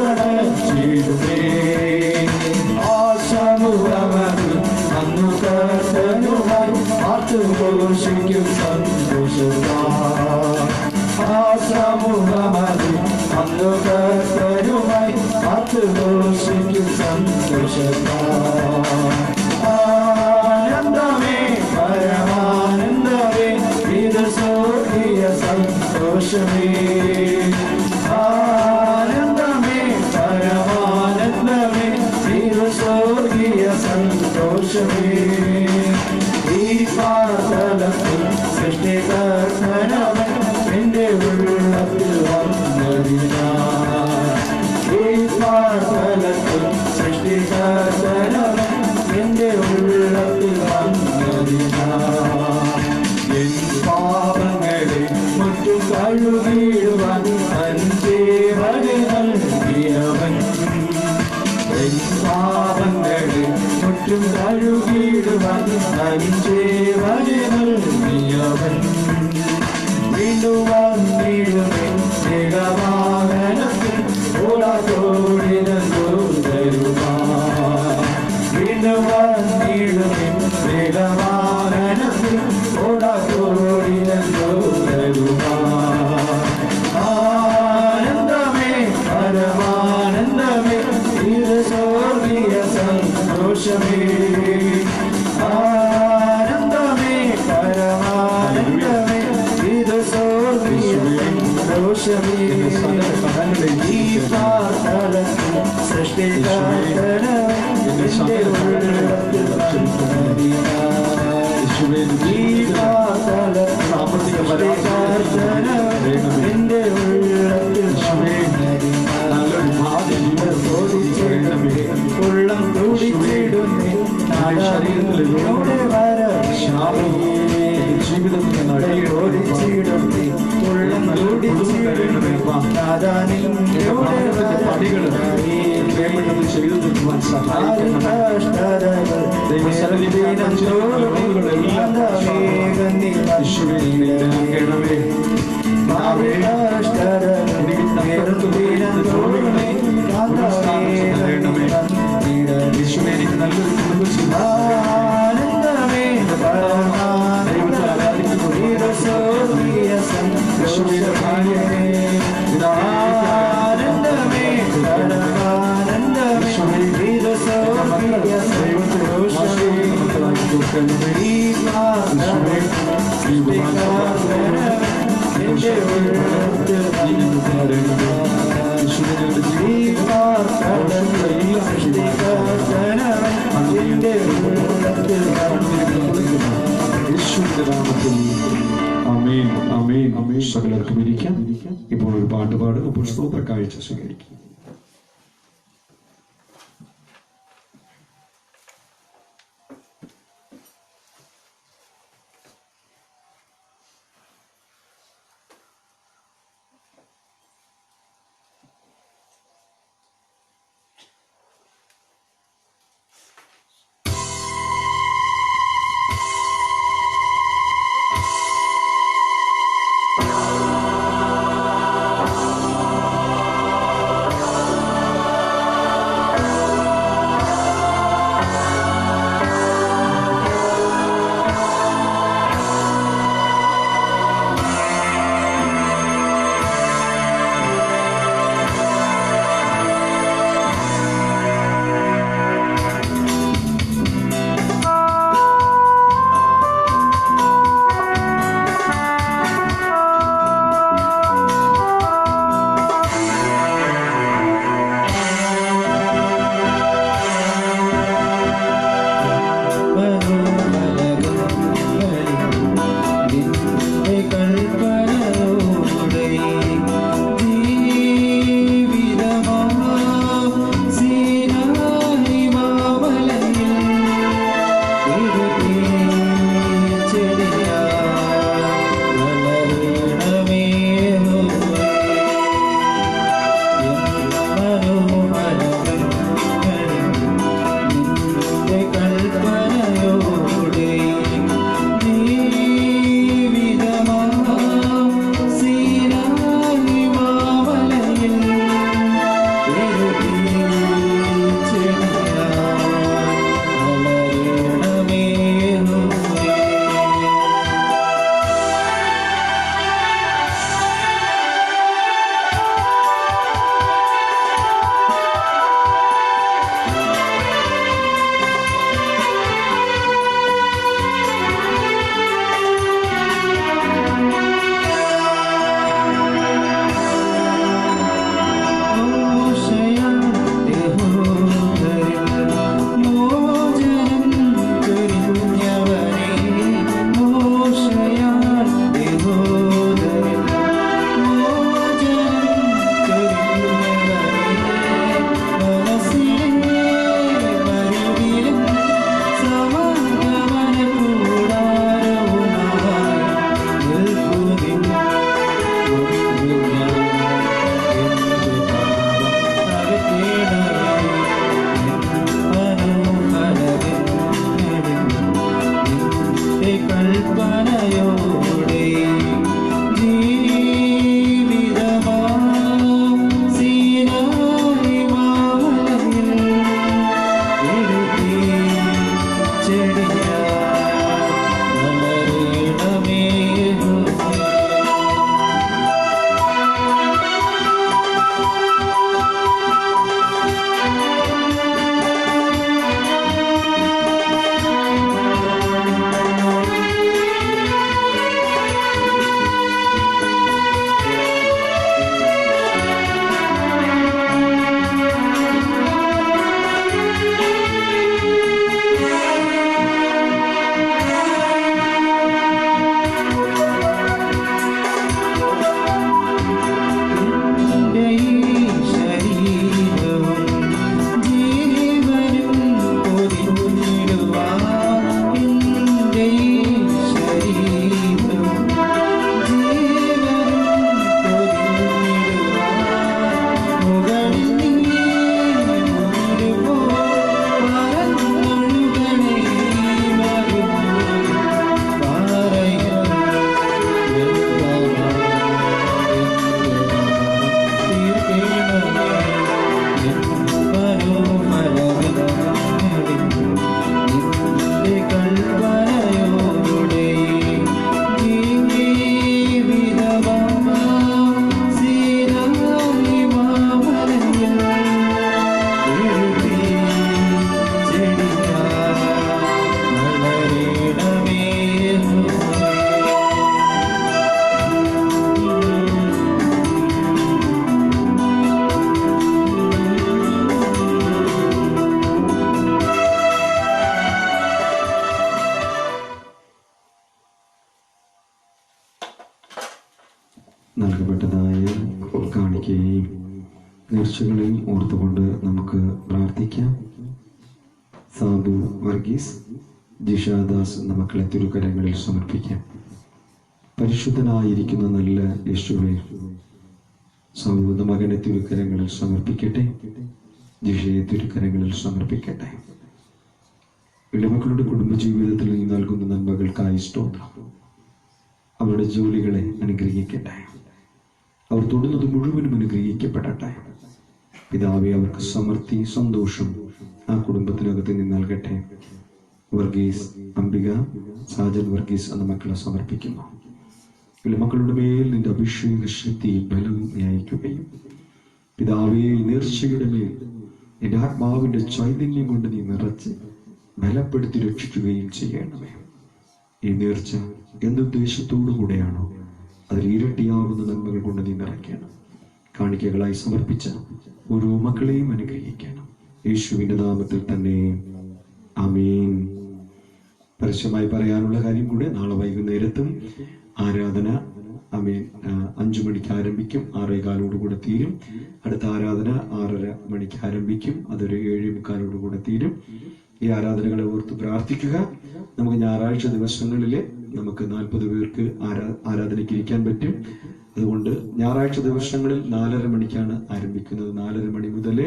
Speaker 2: മാറോടണച്ചിടുമേ ആശമുഖമത് അന്നു കർത്തനുമായി ആത്തുഘോഷിക്കും സന്തോഷത്താ ആശമുഖമത് അന്നു കർത്തനുമായി ആത്തുഘോഷിക്കും സന്തോഷത്താ ആനന്ദമേ പരമാനന്ദമേ ഇത് സ്വർഗീയ സന്തോഷമേ ആനന്ദമേ പരമാനന്ദമേ ഇത് സ്വർഗീയ സന്തോഷമേ ഈ പാതലത്തിൽ സൃഷ്ടികർത്താവൻ എന്റെ ഉള്ളത്തിൽ വന്നതിനാ ഈ പാതലത്തിൽ സൃഷ്ടികർത്താവൻ എന്റെ ഉള്ളത്തിൽ വന്നതിനാ എൻ പാപങ്ങളെ മുറ്റും കഴുകിടുവാൻ അഞ്ചേവനെ നൽകിയവൻ എൻ പാപങ്ങളെ മുറ്റും കഴുകിടുവാൻ അഞ്ചേവനെ നൽകിയവൻ വീണ്ടും വന്നിടുമേ മേഘവാഹനത്തിൽ ഓടാത്തോടിനു തരുമാ വീണ്ടും വന്നിടുമേ മേഘവാഹനത്തിൽ ഓടാത്തോടിനു തരുമാ ആനന്ദമേ പരമാനന്ദമേ ഇത് സ്വർഗീയ സന്തോഷമേ ആനന്ദമേ പരമാനന്ദമേ ഇത് സ്വർഗീയ സന്തോഷമേ ഈ പാതലത്തിൽ സൃഷ്ടികർത്താവൻ എന്റെ ഉള്ളത്തിൽ വന്നതിനാ ഈ പാതലത്തിൽ സൃഷ്ടികർത്താവൻ എന്റെ ഉള്ളത്തിൽ വന്നതിനാ ഉള്ളം തുടിച്ചിടുന്നേ ശരീരത്തിലൂടെ ജീവിതത്തിൽ ഓടിച്ചിടുന്നേ ഉള്ളം തുടിച്ചിടുന്നേ പടികൾ ചെയ്തു തീർക്കുവാൻ സഹായിക്കണം എനിക്ക് നല്ലൊരു കുടുംബം ആനന്ദമേ ആനന്ദമേ
Speaker 1: സകലർക്കും ഇരിക്കാം. ഇപ്പോൾ ഒരു പാട്ട് പാടും. അപ്പോൾ സ്തോത്ര കാഴ്ച സ്വീകരിക്കും. സാക്ഷികളെയും ഓർത്തുകൊണ്ട് നമുക്ക് പ്രാർത്ഥിക്കാം. സാബു വർഗീസ്, ജിഷാദാസ് എന്ന മക്കളെ തിരുക്കരങ്ങളിൽ സമർപ്പിക്കാം. പരിശുദ്ധനായിരിക്കുന്ന നല്ല യേശുവേ, സാബുവിന്റെ മകനെ തിരുക്കരങ്ങളിൽ സമർപ്പിക്കട്ടെ. ജിഷയെ തിരുക്കരങ്ങളിൽ സമർപ്പിക്കട്ടെ. ഇളമക്കളുടെ കുടുംബജീവിതത്തിൽ നീ നൽകുന്ന നന്മകൾക്കായി സ്തോത്രം. അവരുടെ ജോലികളെ അനുഗ്രഹിക്കട്ടെ. അവർ തൊടുന്നത് മുഴുവനും അനുഗ്രഹിക്കപ്പെടട്ടെ. പിതാവെ, അവർക്ക് സമൃദ്ധി, സന്തോഷം ആ കുടുംബത്തിനകത്ത് നീ നൽകട്ടെ. വർഗീസ്, അംബിക, സാജൻ വർഗീസ് എന്ന മക്കളെ സമർപ്പിക്കുന്നു. മക്കളുടെ മേൽ നിന്റെ അഭിഷേക ശക്തിയും ബലവും അയക്കുകയും പിതാവേ, നേർച്ചയുടെ മേൽ നിന്റെ ആത്മാവിന്റെ ചൈതന്യം കൊണ്ട് നീ നിറച്ച് ബലപ്പെടുത്തി രക്ഷിക്കുകയും ചെയ്യണമേ. ഈ നേർച്ച എന്തുദ്ദേശത്തോടു കൂടെയാണോ അതിൽ ഇരട്ടിയാവുന്ന നന്മകൾ കൊണ്ട് നീ നിറയ്ക്കണം. കാണിക്കകളായി സമർപ്പിച്ച ഓരോ മക്കളെയും അനുഗ്രഹിക്കണം. യേശുവിന്റെ നാമത്തിൽ തന്നെ ആമേൻ. പരസ്യമായി പറയാനുള്ള കാര്യം കൂടെ, നാളെ വൈകുന്നേരത്തും ആരാധന ആമേൻ 5 മണിക്ക് ആരംഭിക്കും, 6:15 തീരും. അടുത്ത ആരാധന 6:30 മണിക്ക് ആരംഭിക്കും, അതൊരു 7:45 തീരും. ഈ ആരാധനകളെ ഓർത്ത് പ്രാർത്ഥിക്കുക. നമുക്ക് ഞായറാഴ്ച ദിവസങ്ങളില് നമുക്ക് 40 പേർക്ക് ആരാധനയ്ക്ക് ഇരിക്കാൻ പറ്റും. അതുകൊണ്ട് ഞായറാഴ്ച ദിവസങ്ങളിൽ 4:30 മണിക്കാണ് ആരംഭിക്കുന്നത്. 4:30 മണി മുതൽ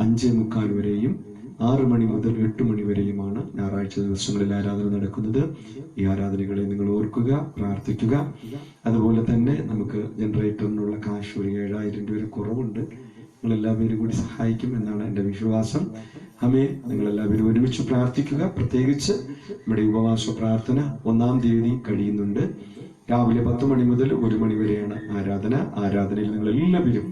Speaker 1: 5:45 വരെയും 6 മണി മുതൽ 8 മണി വരെയുമാണ് ഞായറാഴ്ച ദിവസങ്ങളിൽ ആരാധന നടക്കുന്നത്. ഈ ആരാധനകളെ നിങ്ങൾ ഓർക്കുക, പ്രാർത്ഥിക്കുക. അതുപോലെ തന്നെ നമുക്ക് ജനറേറ്ററിനുള്ള കാശ് ഒരു 7,000 രൂപ കുറവുണ്ട്. നിങ്ങൾ എല്ലാവരും കൂടി സഹായിക്കും എന്നാണ് എൻ്റെ വിശ്വാസം. ആമേൻ. നിങ്ങൾ എല്ലാവരും ഒരുമിച്ച് പ്രാർത്ഥിക്കുക. പ്രത്യേകിച്ച് നമ്മുടെ ഉപവാസ പ്രാർത്ഥന 1-ാം തീയതി കഴിയുന്നുണ്ട്. രാവിലെ 10 മണി മുതൽ 1 മണി വരെയാണ് ആരാധന. ആരാധനയിൽ നിങ്ങൾ എല്ലാവരും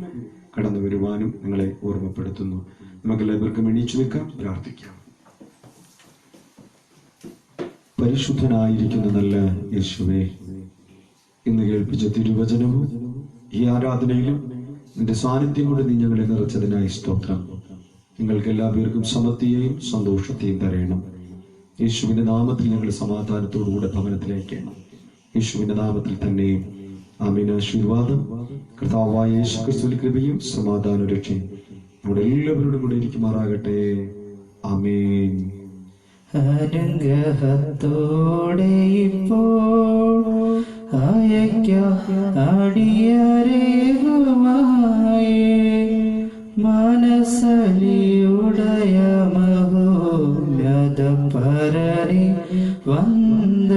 Speaker 1: കടന്നു വരുവാനും നിങ്ങളെ ഓർമ്മപ്പെടുത്തുന്നു. നമുക്കെല്ലാവർക്കും എണീച്ചു നിൽക്കാം, പ്രാർത്ഥിക്കാം. പരിശുദ്ധനായിരിക്കുന്ന നല്ല യേശുവേ, ഇന്ന് കേൾപ്പിച്ച തിരുവചനവും ഈ ആരാധനയിലും നിന്റെ സാന്നിധ്യം കൊണ്ട് നീ ഞങ്ങളെ നിറച്ചതിനായി സ്തോത്രം. നിങ്ങൾക്ക് എല്ലാവർക്കും സമൃദ്ധിയെയും സന്തോഷത്തെയും തരയണം. യേശുവിന്റെ നാമത്തിൽ ഞങ്ങൾ സമാധാനത്തോടുകൂടെ ഭവനത്തിലേക്കാണ്. യേശുവിന്റെ നാമത്തിൽ തന്നെ ആമേൻ. ആശീർവാദം കർത്താവായ യേശു ക്രിസ്തുവിന്റെ കൃപയും സമാധാന രക്ഷയും നമ്മുടെ എല്ലാവരോടും കൂടെ ഇരിക്കുമാറാകട്ടെ. ആമേൻ.
Speaker 2: അനുഗ്രഹത്തോടെ ഇപ്പോൾ മനസ്സലിയുടയ മഹോന്നത പരനെ വന്ദ